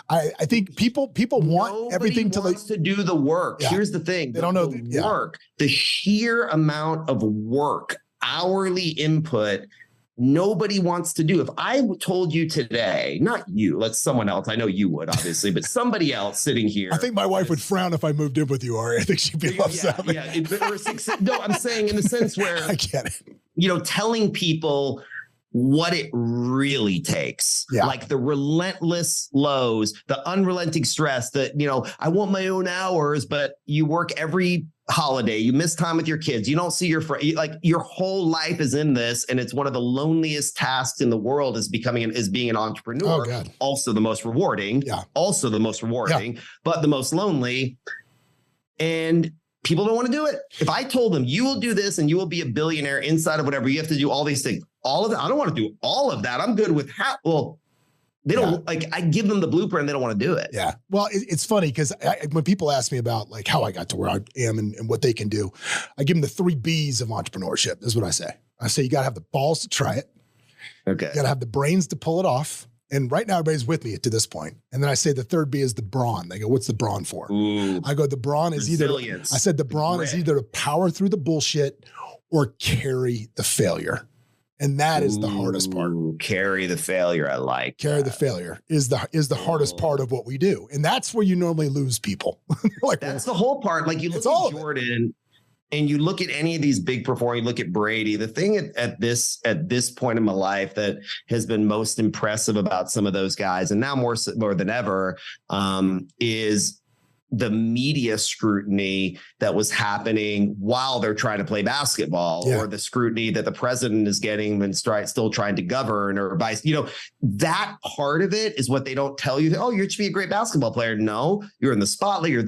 I think people want Nobody everything to do the work. Yeah. Here's the thing. They don't know the work, the sheer amount of work, hourly input. Nobody wants to do. If I told you today, not you, let someone else, I know you would obviously, but somebody else sitting here. I think my wife would frown if I moved in with you, Ari. I think she'd be upset. Yeah. No, I'm saying in the sense where I get it. Telling people what it really takes, like the relentless lows, the unrelenting stress that, I want my own hours, but you work every holiday, you miss time with your kids, you don't see your friend, like your whole life is in this. And it's one of the loneliest tasks in the world is being an entrepreneur. Oh, God. Also the most rewarding, but the most lonely. And people don't want to do it. If I told them you will do this and you will be a billionaire inside of whatever, you have to do all these things, all of that. I don't want to do all of that. I'm good with half. Well, they don't I give them the blueprint and they don't want to do it. Yeah. Well, it's funny because when people ask me about like how I got to where I am and what they can do, I give them the 3 B's of entrepreneurship. This is what I say. I say, you got to have the balls to try it. Okay. You got to have the brains to pull it off. And right now everybody's with me to this point. And then I say the 3rd B is the brawn. They go, what's the brawn for? Ooh, I go, the brawn is resilience. is either to power through the bullshit or carry the failure. And that is the hardest part. Carry the failure. I like the failure is the hardest part of what we do. And that's where you normally lose people. Like that's the whole part. Like you look at Jordan and you look at any of these big performers, you look at Brady, the thing at this point in my life that has been most impressive about some of those guys, and now more than ever, is the media scrutiny that was happening while they're trying to play basketball, or the scrutiny that the president is getting and still trying to govern or vice, that part of it is what they don't tell you. Oh, you're to be a great basketball player. No, you're in the spotlight. You're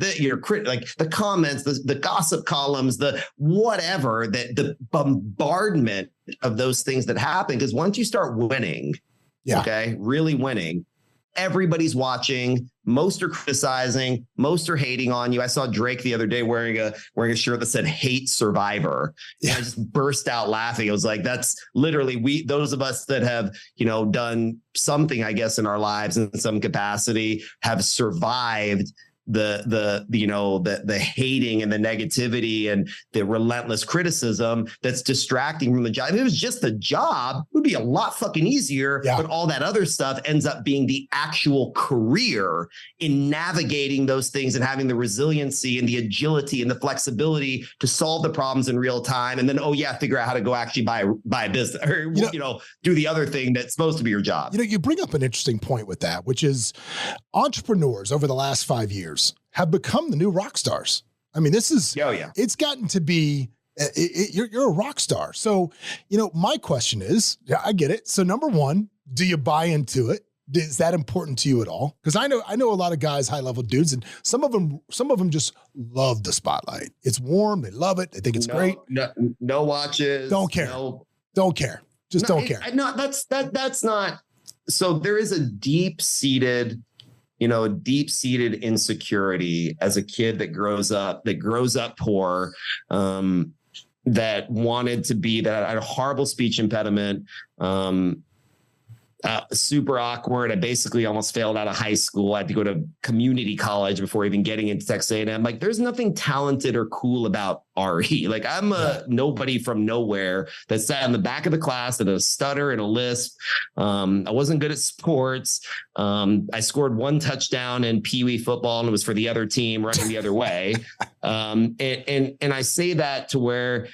like the comments, the gossip columns, the whatever, that the bombardment of those things that happen. Because once you start winning, really winning, everybody's watching. Most are criticizing. Most are hating on you. I saw Drake the other day wearing a shirt that said "Hate Survivor." And I just burst out laughing. It was like, that's literally those of us that have, done something, I guess, in our lives in some capacity, have survived the hating and the negativity and the relentless criticism that's distracting from the job. If it was just the job, it would be a lot fucking easier. Yeah. But all that other stuff ends up being the actual career in navigating those things and having the resiliency and the agility and the flexibility to solve the problems in real time. And then, figure out how to go actually buy a business or, do the other thing that's supposed to be your job. You bring up an interesting point with that, which is entrepreneurs over the last 5 years have become the new rock stars. I mean, this is, it's gotten to be You're a rock star. So, my question is, yeah, I get it. So number one, do you buy into it? Is that important to you at all? Because I know a lot of guys, high level dudes, and some of them just love the spotlight. It's warm. They love it. They think it's great. No watches. Don't care. Don't care. Just don't care. No, that's not. So there is a deep-seated insecurity as a kid that grows up poor, that wanted to be, that had a horrible speech impediment, super awkward. I basically almost failed out of high school. I had to go to community college before even getting into Texas A&M. Like, there's nothing talented or cool about Ari. Like, I'm a nobody from nowhere that sat in the back of the class and a stutter and a lisp. I wasn't good at sports. I scored one touchdown in Pee Wee football, and it was for the other team running the other way. And I say that to where,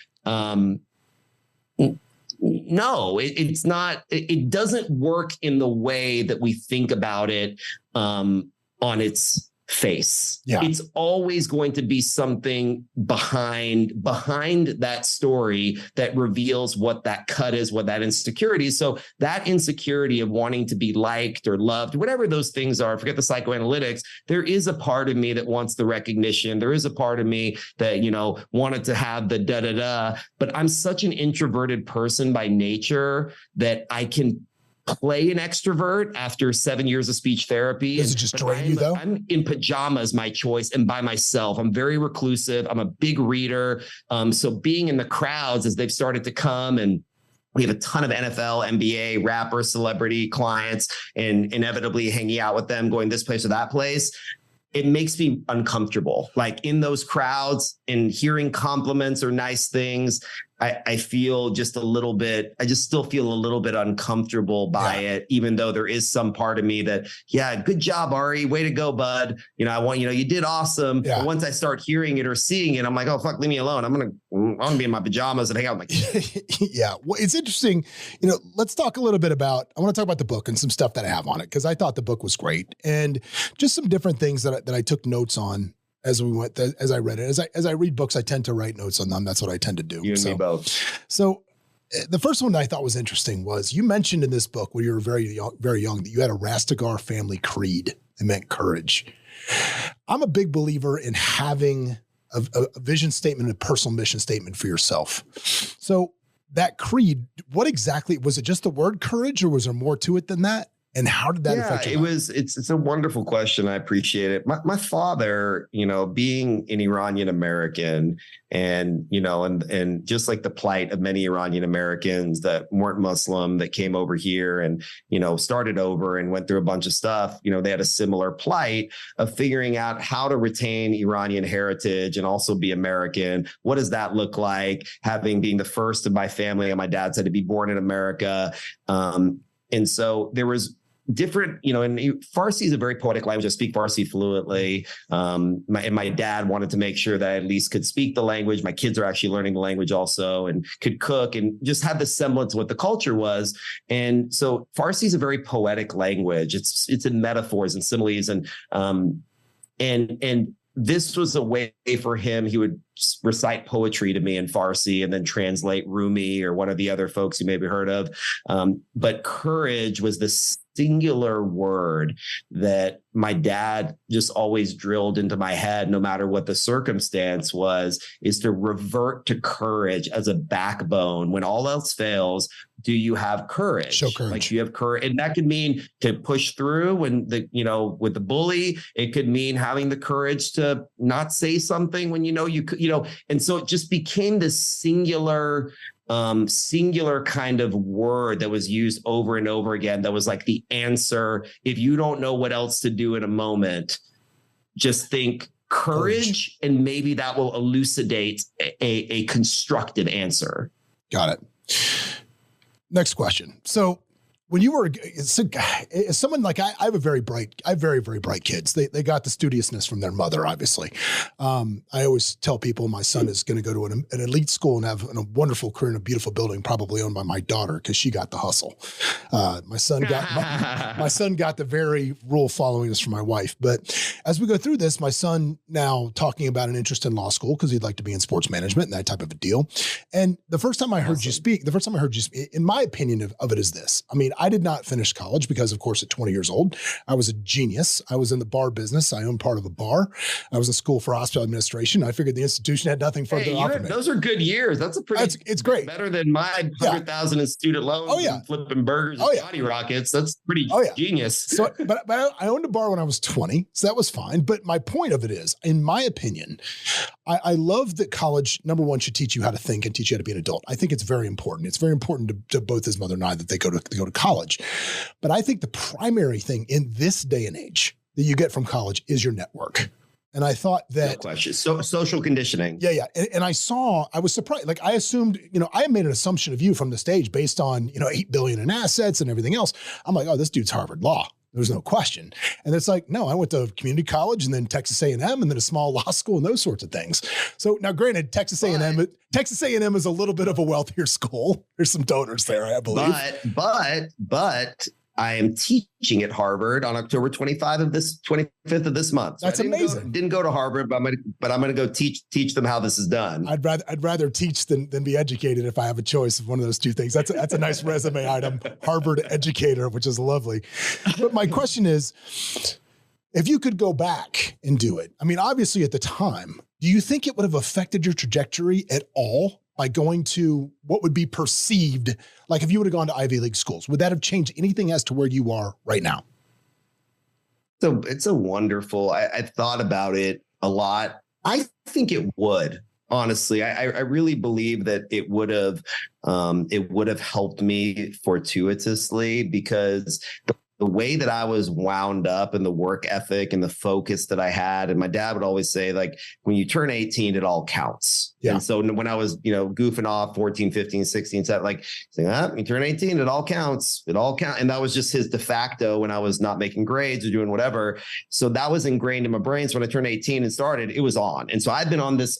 no, it's not. It doesn't work in the way that we think about it on its face. Yeah. It's always going to be something behind that story that reveals what that cut is, what that insecurity is. So that insecurity of wanting to be liked or loved, whatever those things are, forget the psychoanalytics, there is a part of me that wants the recognition. There is a part of me that, wanted to have the da-da-da, but I'm such an introverted person by nature that I can play an extrovert after 7 years of speech therapy. Does it just drain you though? I'm in pajamas, my choice, and by myself. I'm very reclusive. I'm a big reader. So being in the crowds as they've started to come, and we have a ton of NFL, NBA, rapper, celebrity clients, and inevitably hanging out with them, going this place or that place, it makes me uncomfortable. Like, in those crowds and hearing compliments or nice things, I feel just I just still feel a little bit uncomfortable by it, even though there is some part of me that, good job, Ari, way to go, bud. You did awesome. Yeah. But once I start hearing it or seeing it, I'm like, oh, fuck, leave me alone. I'm gonna be in my pajamas and hang out with my kids. Yeah. Well, it's interesting. Let's talk a little bit I want to talk about the book and some stuff that I have on it, because I thought the book was great, and just some different things that I took notes on as I read it. As I read books, I tend to write notes on them. That's what I tend to do. You and me both. So the first one that I thought was interesting was, you mentioned in this book when you were very young that you had a Rastegar family creed. It meant courage. I'm a big believer in having a vision statement and a personal mission statement for yourself. So that creed, what exactly, was it just the word courage, or was there more to it than that? And how did that affect you? It's a wonderful question. I appreciate it. My father, being an Iranian American, and just like the plight of many Iranian Americans that weren't Muslim, that came over here and, started over and went through a bunch of stuff, they had a similar plight of figuring out how to retain Iranian heritage and also be American. What does that look like? Being the first of my family on my dad's side to be born in America. And so there was different, and Farsi is a very poetic language. I speak Farsi fluently. My dad wanted to make sure that I at least could speak the language. My kids are actually learning the language also, and could cook and just have the semblance of what the culture was. And so Farsi is a very poetic language. It's in metaphors and similes, and this was a way for him. He would recite poetry to me in Farsi and then translate Rumi or one of the other folks you maybe heard of. But courage was the singular word that my dad just always drilled into my head, no matter what the circumstance was, is to revert to courage as a backbone. When all else fails, do you have courage? Show courage. Like, you have courage. And that could mean to push through when with the bully. It could mean having the courage to not say something when you could, and so it just became this singular kind of word that was used over and over again. That was like the answer. If you don't know what else to do in a moment, just think courage, and maybe that will elucidate a constructive answer. Got it. Next question. So when you were someone like I have very, very bright kids. They got the studiousness from their mother, obviously. I always tell people my son is going to go to an elite school and have a wonderful career in a beautiful building, probably owned by my daughter, because she got the hustle. My son got the very rule following us from my wife. But as we go through this, my son now talking about an interest in law school because he'd like to be in sports management and that type of a deal. And the first time I heard you speak, in my opinion of it is this. I mean, I did not finish college because, of course, at 20 years old, I was a genius. I was in the bar business. I owned part of a bar. I was in school for hospital administration. I figured the institution had nothing further to offer me. Those are good years. That's a pretty. It's great. Better than my 100,000 in student loans. And flipping burgers and body rockets. That's pretty genius. So, but I owned a bar when I was 20, so that was fine. But my point of it is, in my opinion, I love that college, number one, should teach you how to think and teach you how to be an adult. I think it's very important. It's very important to both his mother and I that they go to college. But I think the primary thing in this day and age that you get from college is your network. And I thought that— No question. So social conditioning. Yeah. And I was surprised. Like I assumed, I made an assumption of you from the stage based on, $8 billion in assets and everything else. I'm like, oh, this dude's Harvard Law. There's no question. And it's like, no, I went to community college and then Texas A&M and then a small law school and those sorts of things. So now granted, Texas A&M is a little bit of a wealthier school. There's some donors there, I believe. But I am teaching at Harvard on October 25th of this month. So That's amazing. Didn't go to Harvard, but I'm going to go teach them how this is done. I'd rather teach than be educated if I have a choice of one of those two things. That's a nice resume item, Harvard educator, which is lovely. But my question is, if you could go back and do it, I mean, obviously at the time, do you think it would have affected your trajectory at all? By going to what would be perceived, like if you would have gone to Ivy League schools, would that have changed anything as to where you are right now? So it's a wonderful, I thought about it a lot. I think it would, honestly. I really believe that it would have helped me fortuitously, because the way that I was wound up and the work ethic and the focus that I had. And my dad would always say, like, when you turn 18, it all counts. Yeah. And so when I was, goofing off 14, 15, 16, like saying, you turn 18, it all counts. It all counts. And that was just his de facto when I was not making grades or doing whatever. So that was ingrained in my brain. So when I turned 18 and started, it was on. And so I've been on this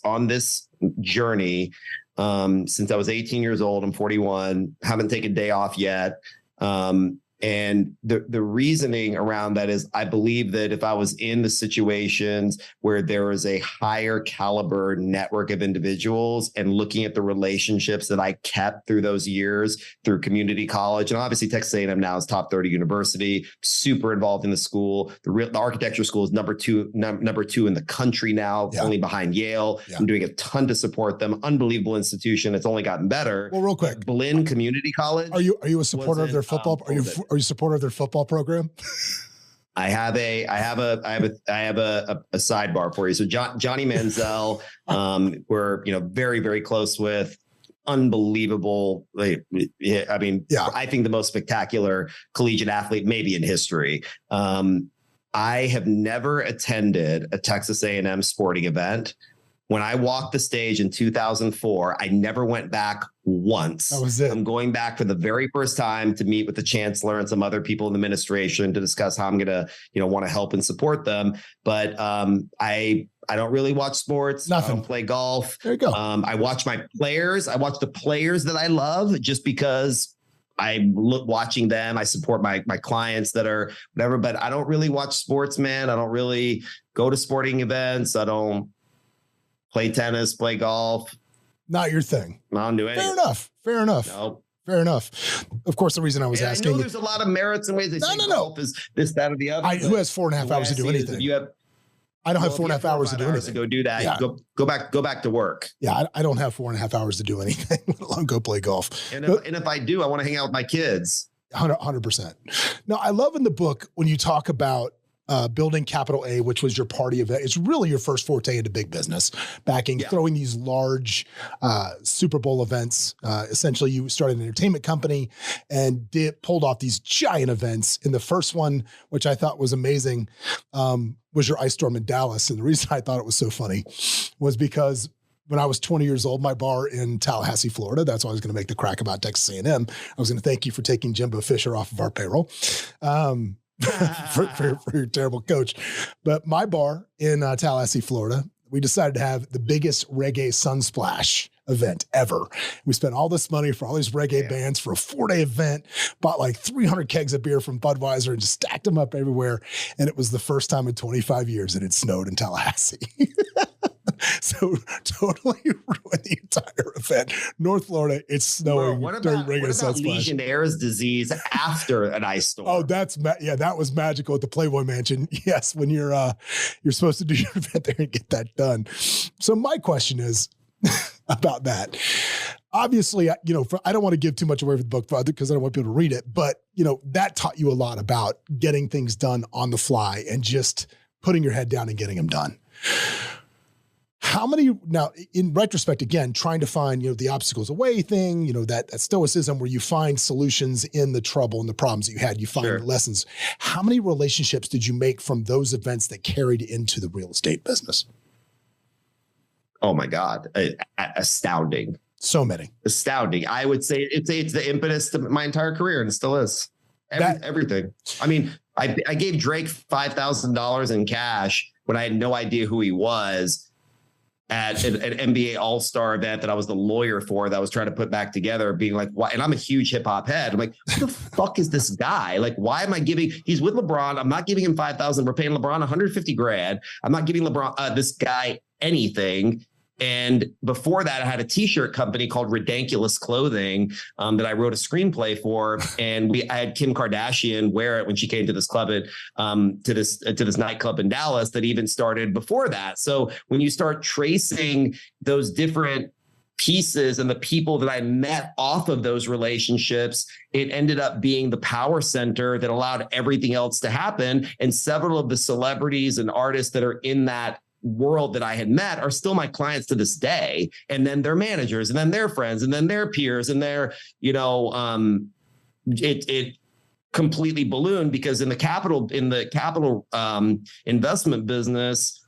journey since I was 18 years old. I'm 41, haven't taken a day off yet. And the reasoning around that is, I believe that if I was in the situations where there was a higher caliber network of individuals and looking at the relationships that I kept through those years through community college, and obviously Texas A&M now is top 30 university, super involved in the school. The architecture school is number two in the country now, only behind Yale. I'm doing a ton to support them. Unbelievable institution. It's only gotten better. Well, real quick, Blinn Community College. Are you a supporter of their football? Are you a supporter of their football program? I have a sidebar for you. So Johnny Manziel, we're very, very close with. Unbelievable. I think the most spectacular collegiate athlete maybe in history. I have never attended a Texas A&M sporting event. When I walked the stage in 2004, I never went back once. That was it. I'm going back for the very first time to meet with the chancellor and some other people in the administration to discuss how I'm going to, want to help and support them. But I don't really watch sports. Nothing. I don't play golf. There you go. I watch my players. I watch the players that I love just because I look watching them. I support my clients that are whatever, but I don't really watch sports, man. I don't really go to sporting events. I don't play tennis, play golf. Not your thing. I don't do anything. Fair enough. No. Fair enough. Of course, the reason I was asking. I know there's a lot of merits and ways they say golf is this, that, or the other. Who has 4.5 hours to do anything? I don't have 4.5 hours to do anything. To go do that. Yeah. Go back to work. Yeah, I don't have 4.5 hours to do anything, let alone go play golf. And if I do, I want to hang out with my kids. 100%. Now, I love in the book when you talk about building Capital A, which was your party event. It's really your first forte into big business, throwing these large Super Bowl events. Essentially, you started an entertainment company and pulled off these giant events. And the first one, which I thought was amazing, was your ice storm in Dallas. And the reason I thought it was so funny was because when I was 20 years old, my bar in Tallahassee, Florida, that's why I was going to make the crack about Texas A&M. I was going to thank you for taking Jimbo Fisher off of our payroll. For your terrible coach. But my bar in Tallahassee, Florida, we decided to have the biggest reggae sunsplash event ever. We spent all this money for all these reggae bands for a 4-day event, bought like 300 kegs of beer from Budweiser and just stacked them up everywhere. And it was the first time in 25 years that it snowed in Tallahassee. So totally ruined the entire event. North Florida, it's snowing during reggae sunsplash. What about Legionnaire's disease after an ice storm? Oh, that was magical at the Playboy Mansion. Yes, when you're supposed to do your event there and get that done. So my question is about that. Obviously, I don't want to give too much away from the book because I don't want people to read it, but that taught you a lot about getting things done on the fly and just putting your head down and getting them done. How many, now in retrospect, again, trying to find, the obstacles away thing, that stoicism where you find solutions in the trouble and the problems that you had, you find lessons. How many relationships did you make from those events that carried into the real estate business? Oh my God. Astounding. So many. Astounding. I would say it's the impetus to my entire career, and it still is. Everything. I mean, I gave Drake $5,000 in cash when I had no idea who he was at an NBA All-Star event that I was the lawyer for, that I was trying to put back together, being like, why? And I'm a huge hip hop head. I'm like, who the fuck is this guy? Like, why am I giving, he's with LeBron. I'm not giving him 5,000. We're paying LeBron 150 grand. I'm not giving LeBron, this guy anything. And before that, I had a t-shirt company called Ridiculous Clothing that I wrote a screenplay for. And I had Kim Kardashian wear it when she came to this club to this nightclub in Dallas that even started before that. So when you start tracing those different pieces and the people that I met off of those relationships, it ended up being the power center that allowed everything else to happen. And several of the celebrities and artists that are in that world that I had met are still my clients to this day. And then their managers, and then their friends, and then their peers, and their, it completely ballooned because in the capital investment business,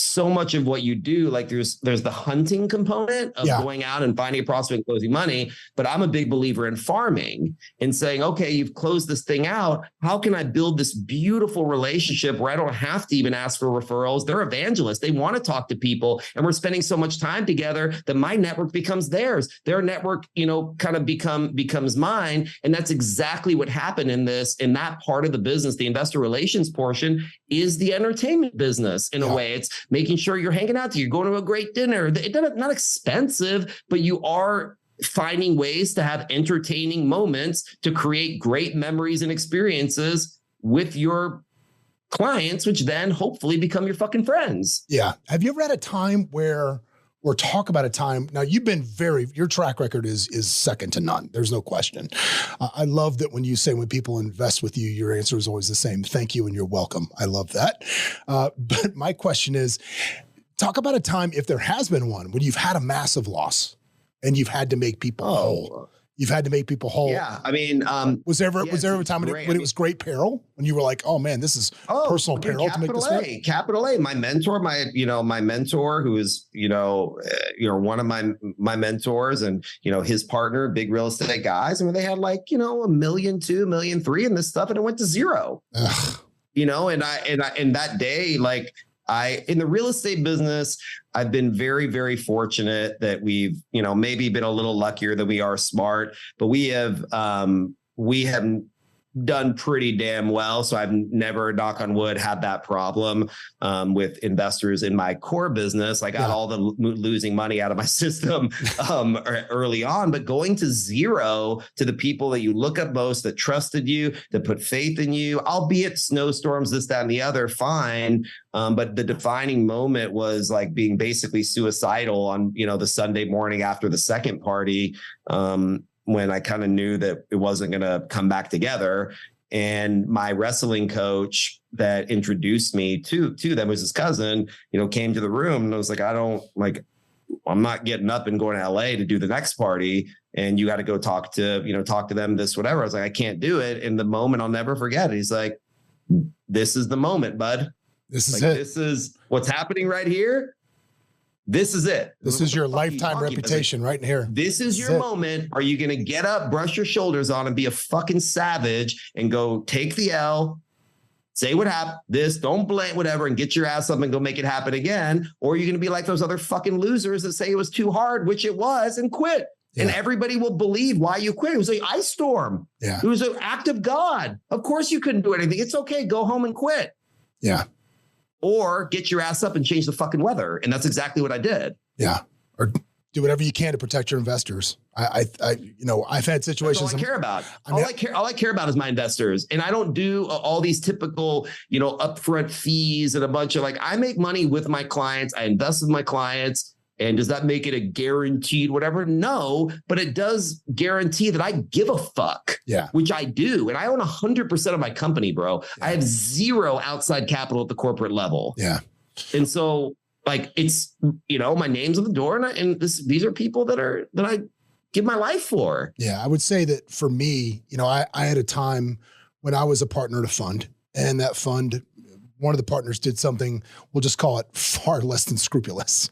so much of what you do, like there's the hunting component of going out and finding a prospect and closing money. But I'm a big believer in farming and saying, okay, you've closed this thing out. How can I build this beautiful relationship where I don't have to even ask for referrals? They're evangelists. They want to talk to people. And we're spending so much time together that my network becomes theirs. Their network, kind of becomes mine. And that's exactly what happened in that part of the business. The investor relations portion is the entertainment business in a way. It's making sure you're hanging out, you're going to a great dinner. It's not expensive, but you are finding ways to have entertaining moments to create great memories and experiences with your clients, which then hopefully become your fucking friends. Yeah. Have you ever had a time or talk about a time? Now you've been your track record is second to none. There's no question. I love that when you say, when people invest with you, your answer is always the same. Thank you. And you're welcome. I love that. But my question is, talk about a time, if there has been one, when you've had a massive loss and you've had to make people whole. You've had to make people whole. Yeah. I mean, was there ever a time when it was great peril, when you were like, oh man, this is personal peril to make this work? Capital A, my mentor, my mentor, who is, one of my mentors, and, his partner, big real estate guys. I mean, they had like, $1 million, $2 million, $3 million and this stuff, and it went to zero. Ugh. And that day, like, in the real estate business, I've been very, very fortunate that we've, maybe been a little luckier than we are smart, but we have done pretty damn well. So I've never, knock on wood, had that problem with investors in my core business. I got all the losing money out of my system early on, but going to zero to the people that you look up most, that trusted you, that put faith in you, albeit snowstorms, this, that, and the other, fine. But the defining moment was like being basically suicidal on, the Sunday morning after the second party, when I kind of knew that it wasn't going to come back together. And my wrestling coach that introduced me to them, was his cousin, came to the room, and I was like, I'm not getting up and going to LA to do the next party. And you got to go talk to them, this, whatever. I was like, I can't do it. And the moment I'll never forget, he's like, this is the moment, bud. This is what's happening right here. This is it. This is your lifetime reputation right in here. This is your moment. Are you going to get up, brush your shoulders on, and be a fucking savage and go take the L, say what happened, don't blame whatever, and get your ass up and go make it happen again? Or are you going to be like those other fucking losers that say it was too hard, which it was, and quit? Yeah. And everybody will believe why you quit. It was an ice storm. Yeah. It was an act of God. Of course you couldn't do anything. It's okay. Go home and quit. Yeah. Or get your ass up and change the fucking weather. And that's exactly what I did. Yeah. Or do whatever you can to protect your investors. I've had situations. That's all I care about. All I care about is my investors. And I don't do all these typical, upfront fees and a bunch of I make money with my clients. I invest with my clients. And does that make it a guaranteed whatever? No, but it does guarantee that I give a fuck, which I do. And I own 100% of my company, bro. Yeah. I have zero outside capital at the corporate level. Yeah. And so it's, my name's on the door and these are people that I give my life for. Yeah. I would say that for me, I had a time when I was a partner at a fund, and that fund, one of the partners did something, we'll just call it far less than scrupulous,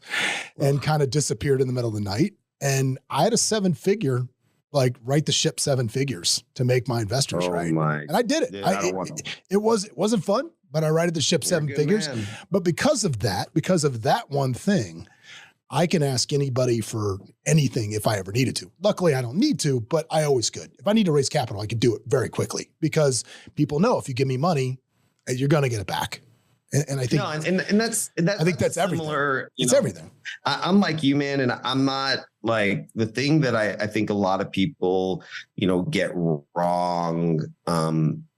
and kind of disappeared in the middle of the night. And I had a 7-figure, write the ship 7 figures to make my investors right. And I did it. Dude, it wasn't fun, but I righted the ship 7 figures. Man. But because of that one thing, I can ask anybody for anything if I ever needed to. Luckily, I don't need to, but I always could. If I need to raise capital, I could do it very quickly, because people know if you give me money, you're going to get it back. And I think, I think that's everything. It's everything. I'm like you, man. And I'm not the thing that I think a lot of people, get wrong,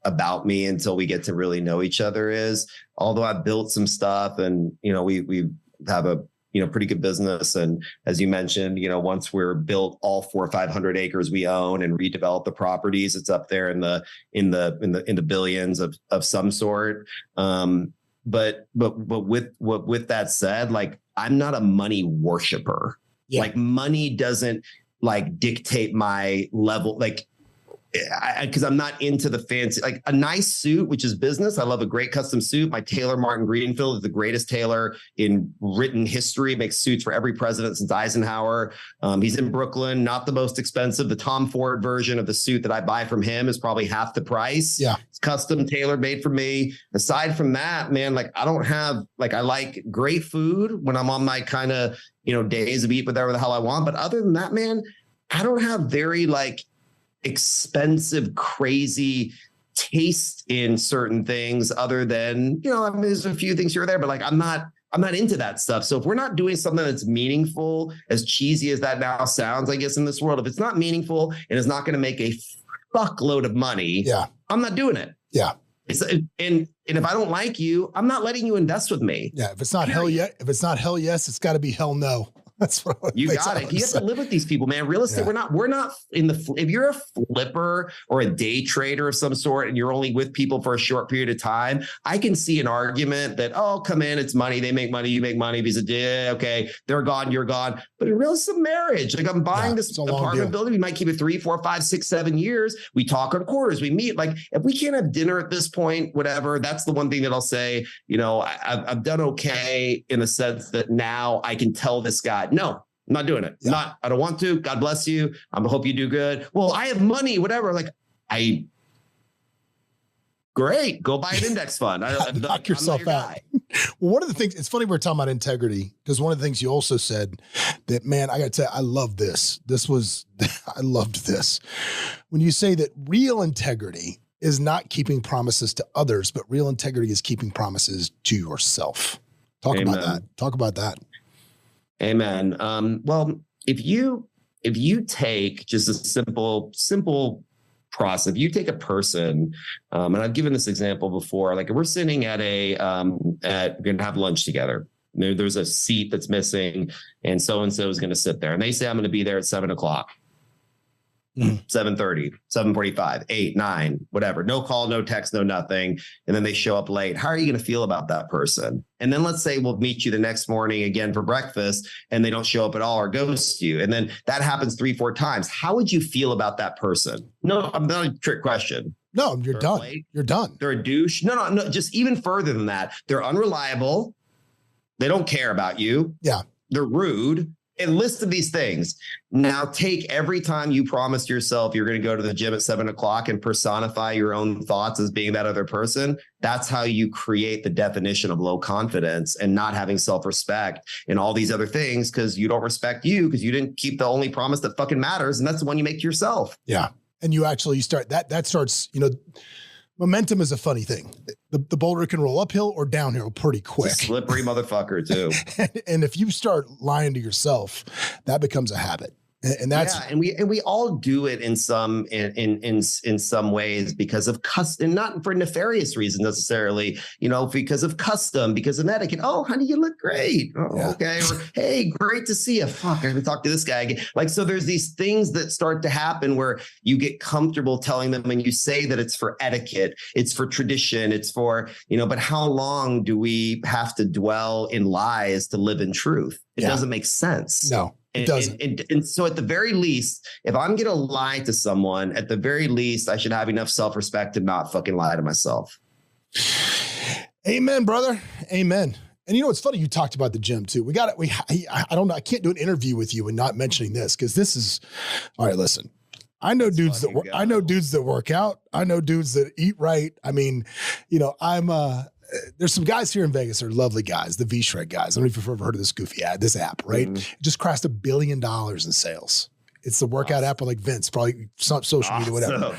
about me until we get to really know each other is, although I built some stuff and, we have a, pretty good business. And as you mentioned, once we're built, all 400 or 500 acres we own and redevelop the properties, it's up there in the billions of some sort. But with that said, I'm not a money worshiper. Yeah. Money doesn't dictate my level. Because I'm not into the fancy, a nice suit, which is business. I love a great custom suit. My tailor, Martin Greenfield, is the greatest tailor in written history, makes suits for every president since Eisenhower. He's in Brooklyn, not the most expensive. The Tom Ford version of the suit that I buy from him is probably half the price. Yeah. It's custom, tailored, made for me. Aside from that, man, I don't have, I like great food when I'm on my kind of, days of eat whatever the hell I want. But other than that, man, I don't have very expensive, crazy taste in certain things other than, there's a few things here or there, but I'm not into that stuff. So if we're not doing something that's meaningful, as cheesy as that now sounds, I guess, in this world, if it's not meaningful and it's not going to make a fuckload of money, I'm not doing it. Yeah. And if I don't like you, I'm not letting you invest with me. Yeah. If it's not hell yes, it's got to be hell no. That's what you got it. You have to live with these people, man. Real estate, we're not in if you're a flipper or a day trader of some sort and you're only with people for a short period of time, I can see an argument that, come in, it's money. They make money. You make money. Because okay, they're gone. You're gone. But in real estate marriage, I'm buying this apartment building. We might keep it 3, 4, 5, 6, 7 years. We talk on quarters. We meet. If we can't have dinner at this point, whatever, that's the one thing that I'll say, I've done okay in the sense that now I can tell this guy, no, I'm not doing it. Yeah. I don't want to. God bless you. I hope you do good. Well, I have money, whatever. Great. Go buy an index fund. Knock yourself out. Well, one of the things, it's funny we're talking about integrity, because one of the things you also said that, man, I got to tell you, I love this. I loved this. When you say that real integrity is not keeping promises to others, but real integrity is keeping promises to yourself. Talk about that. Amen. Well, if you take just a simple process, if you take a person, and I've given this example before, we're sitting at we're going to have lunch together. There's a seat that's missing, and so-and-so is going to sit there, and they say, I'm going to be there at 7:00. 7:30, 7:45, 8, 9, whatever. No call, no text, no nothing. And then they show up late. How are you going to feel about that person? And then let's say we'll meet you the next morning again for breakfast and they don't show up at all or ghost you. And then that happens 3, 4 times. How would you feel about that person? No, I'm not a trick question. No, you're done. You're done. They're a douche. No, just even further than that. They're unreliable. They don't care about you. Yeah. they're rude. And listed these things. Now take every time you promised yourself you're going to go to the gym at 7 o'clock and personify your own thoughts as being that other person. That's how you create the definition of low confidence and not having self-respect and all these other things, because you don't respect you because you didn't keep the only promise that fucking matters. And that's the one you make to yourself. Yeah. And you start that starts, momentum is a funny thing. The boulder can roll uphill or downhill pretty quick. Slippery motherfucker too. and if you start lying to yourself, that becomes a habit. And that's and we all do it in some ways because of custom, not for nefarious reasons necessarily, because of custom, because of etiquette. Oh, honey, you look great. Oh, yeah. Okay. Or, hey, great to see you. Fuck, I haven't talked to this guy again. Like, so there's these things that start to happen where you get comfortable telling them, and you say that it's for etiquette, it's for tradition, it's for, but how long do we have to dwell in lies to live in truth? It doesn't make sense. No. It doesn't. And so at the very least, if I'm going to lie to someone, at the very least, I should have enough self-respect to not fucking lie to myself. Amen, brother. Amen. And it's funny. You talked about the gym too. I don't know. I can't do an interview with you and not mentioning this, because this is, all right, listen, I know dudes that work. I know dudes that work out. I know dudes that eat right. I mean, there's some guys here in Vegas that are lovely guys, the V-Shred guys. I don't know if you've ever heard of this app, right? Mm-hmm. It just crossed $1 billion in sales. It's the workout app like Vince, probably some social media, whatever.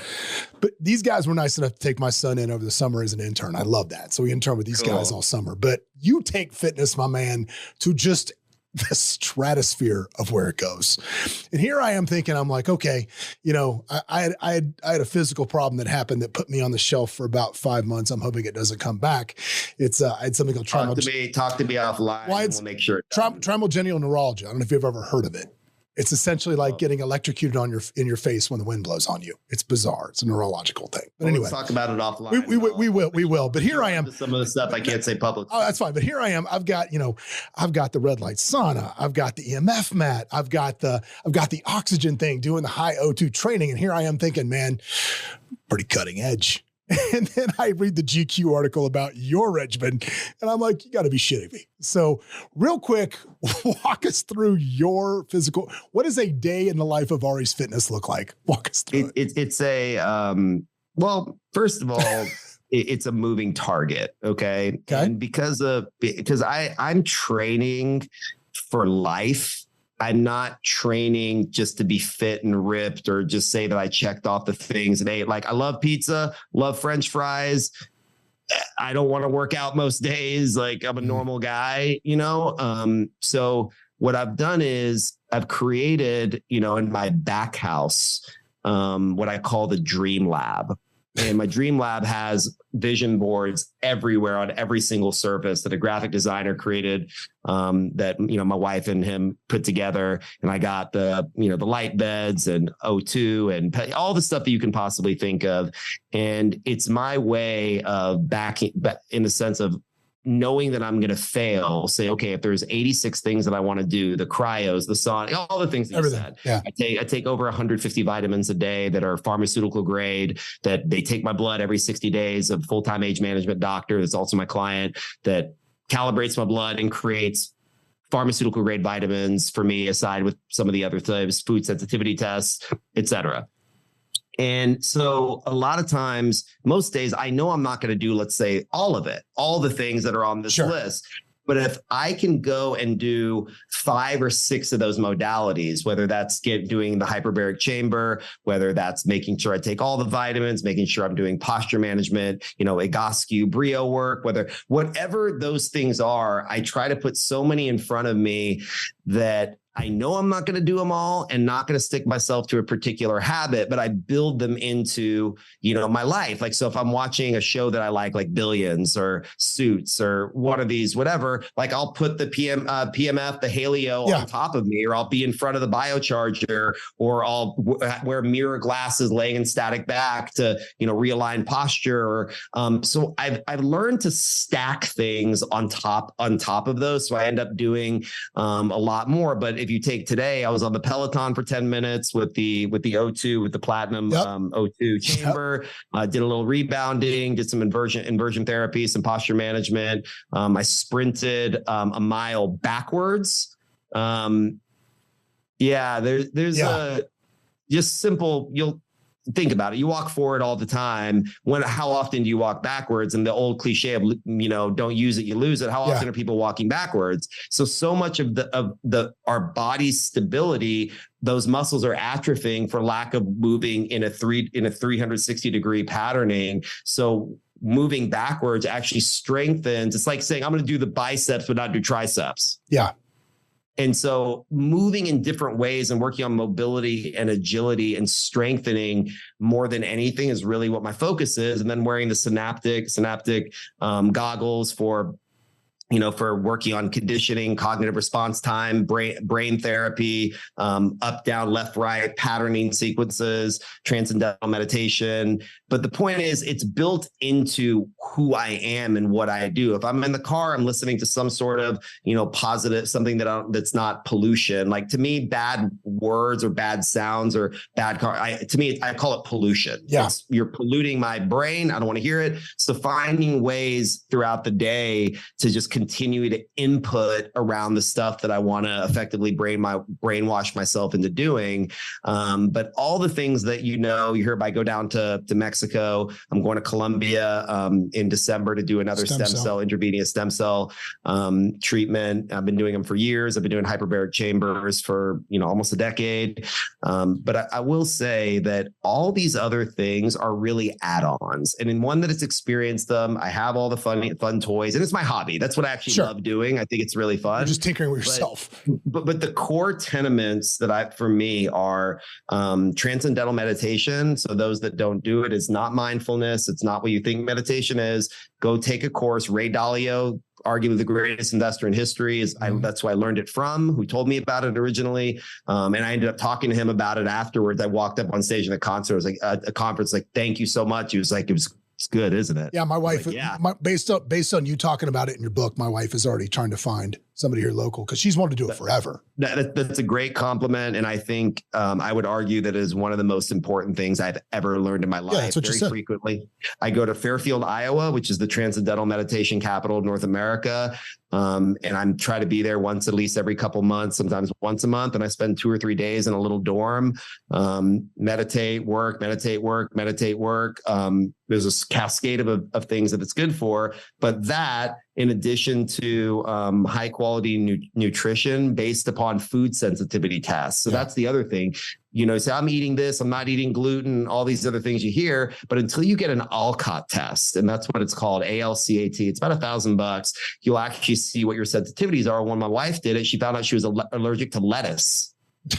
But these guys were nice enough to take my son in over the summer as an intern. I love that. So we intern with these guys all summer. But you take fitness, my man, to just the stratosphere of where it goes. And here I am thinking, I'm like, okay, I had a physical problem that happened that put me on the shelf for about 5 months. I'm hoping it doesn't come back. It's I had something called talk to me offline. Well, and we'll make sure. Trigeminal neuralgia. I don't know if you've ever heard of it. It's essentially like getting electrocuted in your face when the wind blows on you. It's bizarre. It's a neurological thing. But anyway, let's talk about it offline. We will. But here I am. Some of the stuff I can't say publicly. Oh, that's fine. But here I am. I've got the red light sauna. I've got the EMF mat. I've got the oxygen thing, doing the high O2 training. And here I am thinking, man, pretty cutting edge. And then I read the GQ article about your regimen, and I'm like, you got to be shitting me. So real quick, walk us through your physical. What does a day in the life of Ari's Fitness look like? Walk us through it. It's a, well, first of all, it's a moving target. Okay. And because I'm training for life. I'm not training just to be fit and ripped or just say that I checked off the things and ate. Like, I love pizza, love French fries. I don't want to work out most days. Like, I'm a normal guy, So what I've done is I've created, in my back house, what I call the Dream Lab. And my Dream Lab has vision boards everywhere on every single surface that a graphic designer created, that, my wife and him put together. And I got the light beds and O2 and all the stuff that you can possibly think of. And it's my way of backing, but in the sense of knowing that I'm going to fail, say, okay, if there's 86 things that I want to do, the cryos, the sauna, all the things that you said. Yeah. I take over 150 vitamins a day that are pharmaceutical grade, that they take my blood every 60 days, a full-time age management doctor that's also my client that calibrates my blood and creates pharmaceutical grade vitamins for me, aside with some of the other things, food sensitivity tests, et cetera. And so a lot of times, most days, I know I'm not going to do, let's say, all of it, all the things that are on this list. But if I can go and do 5 or 6 of those modalities, whether that's doing the hyperbaric chamber, whether that's making sure I take all the vitamins, making sure I'm doing posture management, Egoscue, Brio work, whatever those things are, I try to put so many in front of me that I know I'm not going to do them all and not going to stick myself to a particular habit, but I build them into, my life. Like, so if I'm watching a show that I like Billions or Suits or one of these, whatever, like I'll put the PMF, the Haleo on top of me, or I'll be in front of the biocharger, or I'll wear mirror glasses laying in static back to, realign posture. Or, so I've learned to stack things on top of those. So I end up doing a lot more. But if you take today, I was on the Peloton for 10 minutes with the O2, with the platinum O2 chamber, did a little rebounding, did some inversion therapy, some posture management. I sprinted a mile backwards There's a just simple, you'll think about it. You walk forward all the time. How often do you walk backwards? And the old cliche of, don't use it, you lose it. How often are people walking backwards? So much of our body's stability, those muscles are atrophying for lack of moving in a 360 degree patterning. So moving backwards actually strengthens. It's like saying, I'm going to do the biceps, but not do triceps. Yeah. And so moving in different ways and working on mobility and agility and strengthening more than anything is really what my focus is. And then wearing the synaptic goggles for working on conditioning, cognitive response time, brain therapy, up, down, left, right, patterning sequences, transcendental meditation. But the point is, it's built into who I am and what I do. If I'm in the car, I'm listening to some sort of, positive, something that's not pollution. Like, to me, bad words or bad sounds or bad car, I call it pollution. Yeah. You're polluting my brain. I don't want to hear it. So finding ways throughout the day to just continue to input around the stuff that I want to effectively brainwash myself into doing. But all the things that you hear about, I go down to Mexico. I'm going to Colombia in December to do another stem cell intravenous stem cell treatment. I've been doing them for years. I've been doing hyperbaric chambers for almost a decade. But I will say that all these other things are really add-ons. And in one that has experienced them, I have all the fun toys, and it's my hobby. That's what I actually love doing. I think it's really fun. You're just tinkering with yourself. But the core tenements for me are transcendental meditation. So those that don't do it, it's not mindfulness. It's not what you think meditation is. Go take a course. Ray Dalio, arguably the greatest investor in history, that's who I learned it from, who told me about it originally. And I ended up talking to him about it afterwards. I walked up on stage in a concert. It was like a conference, like, thank you so much. He was like, it's good, isn't it? Yeah, my wife, based on you talking about it in your book, my wife is already trying to find somebody here local because she's wanted to do it forever. That's a great compliment. And I think I would argue that it is one of the most important things I've ever learned in my life. That's what Very you said. Frequently. I go to Fairfield, Iowa, which is the transcendental meditation capital of North America. And I'm trying to be there at least every couple months, sometimes once a month. And I spend 2 or 3 days in a little dorm, meditate, work. There's a cascade of things that it's good for, but that, in addition to high quality nutrition based upon food sensitivity tests. So that's the other thing. Say, I'm eating this, I'm not eating gluten, all these other things you hear, but until you get an Alcott test, and that's what it's called, ALCAT, it's about $1,000. You'll actually see what your sensitivities are. When my wife did it, she found out she was allergic to lettuce.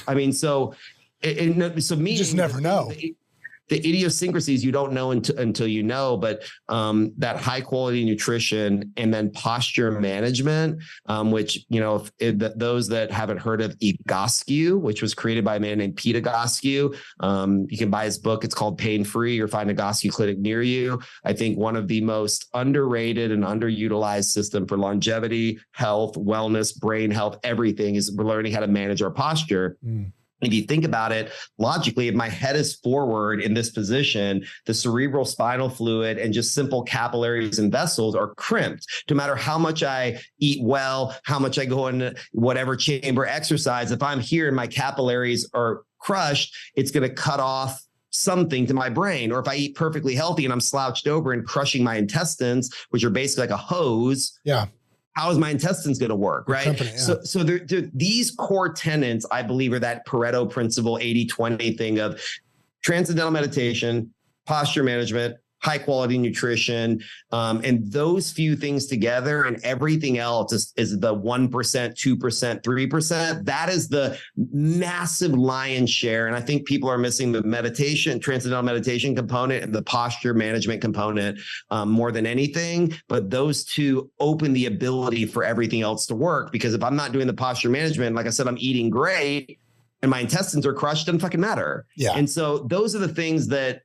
I mean, so me, you just never know. The idiosyncrasies you don't know until you know, but that high quality nutrition and then posture management, which, those that haven't heard of Egoscue, which was created by a man named Pete Egoscue, you can buy his book. It's called Pain Free, or find a Egoscue clinic near you. I think one of the most underrated and underutilized system for longevity, health, wellness, brain health, everything is we're learning how to manage our posture. If you think about it logically, if my head is forward in this position, the cerebral spinal fluid and just simple capillaries and vessels are crimped. No matter how much I eat well, how much I go in whatever chamber exercise, if I'm here and my capillaries are crushed, it's going to cut off something to my brain. Or if I eat perfectly healthy and I'm slouched over and crushing my intestines, which are basically like a hose. Yeah. How is my intestines going to work, right? Company, yeah. So these core tenets, I believe, are that Pareto principle, 80-20 thing of transcendental meditation, posture management, high quality nutrition, and those few things together, and everything else is the 1%, 2%, 3%. That is the massive lion's share. And I think people are missing the transcendental meditation component and the posture management component more than anything. But those two open the ability for everything else to work, because if I'm not doing the posture management, like I said, I'm eating great and my intestines are crushed, doesn't fucking matter. Yeah. And so those are the things that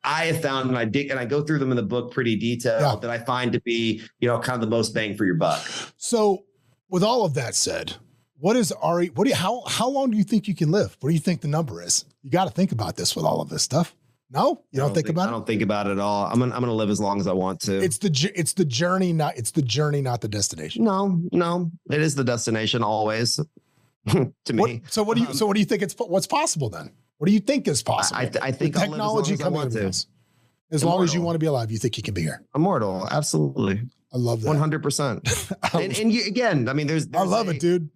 I have found, and I go through them in the book pretty detailed, that I find to be, kind of the most bang for your buck. So with all of that said, how long do you think you can live? What do you think the number is? You got to think about this with all of this stuff. No, you don't think about it? I don't think about it at all. I'm going to live as long as I want to. It's the journey, not the destination. No, it is the destination always. to me. So what do you think what's possible then? What do you think is possible? I think with technology coming to us. As long as you want to be alive, you think you can be here. Immortal, absolutely. I love that. 100%. and you, again, I mean, there's I love it, dude.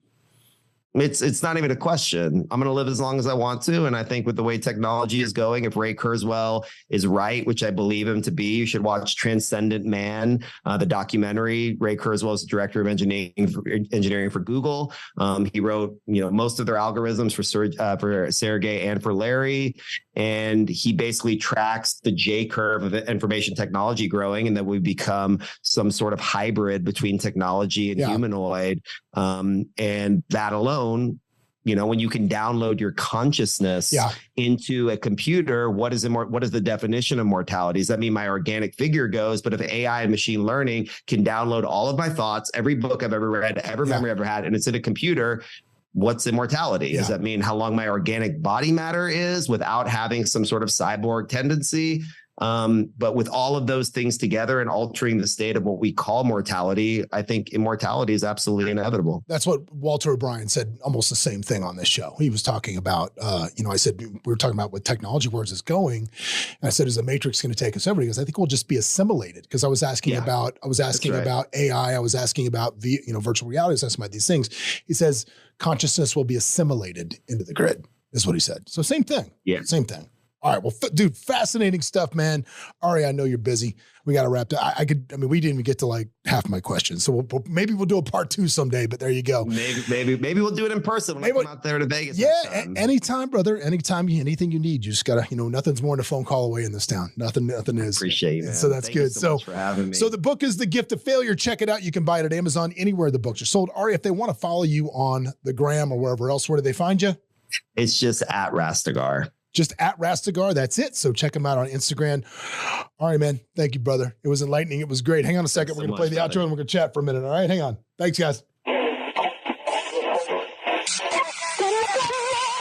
It's not even a question. I'm going to live as long as I want to. And I think with the way technology is going, if Ray Kurzweil is right, which I believe him to be, you should watch Transcendent Man, the documentary. Ray Kurzweil is the director of engineering for Google. He wrote, most of their algorithms for Sergey and for Larry. And he basically tracks the J curve of information technology growing, and that we become some sort of hybrid between technology and humanoid. And that alone, when you can download your consciousness into a computer, what is the definition of mortality? Does that mean my organic figure goes? But if AI and machine learning can download all of my thoughts, every book I've ever read, every memory I've ever had, and it's in a computer, what's immortality? Does that mean how long my organic body matter is without having some sort of cyborg tendency? But with all of those things together and altering the state of what we call mortality, I think immortality is absolutely inevitable. That's what Walter O'Brien said, almost the same thing on this show. He was talking about, I said, we were talking about what technology, where it's going. And I said, is the Matrix going to take us over? He goes, I think we'll just be assimilated. Because I was asking about AI. I was asking about virtual reality. I was asking about these things. He says, consciousness will be assimilated into the grid, is what he said. So same thing. Yeah. Same thing. All right. Well, dude, fascinating stuff, man. Ari, I know you're busy. We got to wrap up. We didn't even get to like half my questions. So maybe we'll do a part 2 someday, but there you go. Maybe we'll do it in person when I come out there to Vegas. Yeah. Anytime, brother. Anytime, anything you need, you just got to, nothing's more than a phone call away in this town. Nothing is. Appreciate you, man. So that's good. So much for having me. So the book is The Gift of Failure. Check it out. You can buy it at Amazon, anywhere the books are sold. Ari, if they want to follow you on the gram or wherever else, where do they find you? It's just at Rastegar. Just at Rastegar. That's it. So check him out on Instagram. All right, man. Thank you, brother. It was enlightening. It was great. Hang on a second. We're going to play the outro and we're going to chat for a minute. All right. Hang on. Thanks, guys.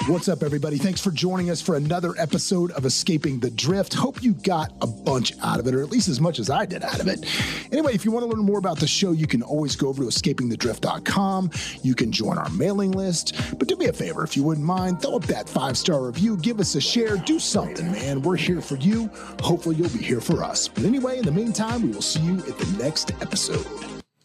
What's up, everybody? Thanks for joining us for another episode of Escaping the Drift. Hope you got a bunch out of it, or at least as much as I did out of it. Anyway, if you want to learn more about the show, you can always go over to escapingthedrift.com. You can join our mailing list. But do me a favor, if you wouldn't mind, throw up that 5-star review, give us a share, do something, man. We're here for you. Hopefully you'll be here for us. But anyway, in the meantime, we will see you at the next episode.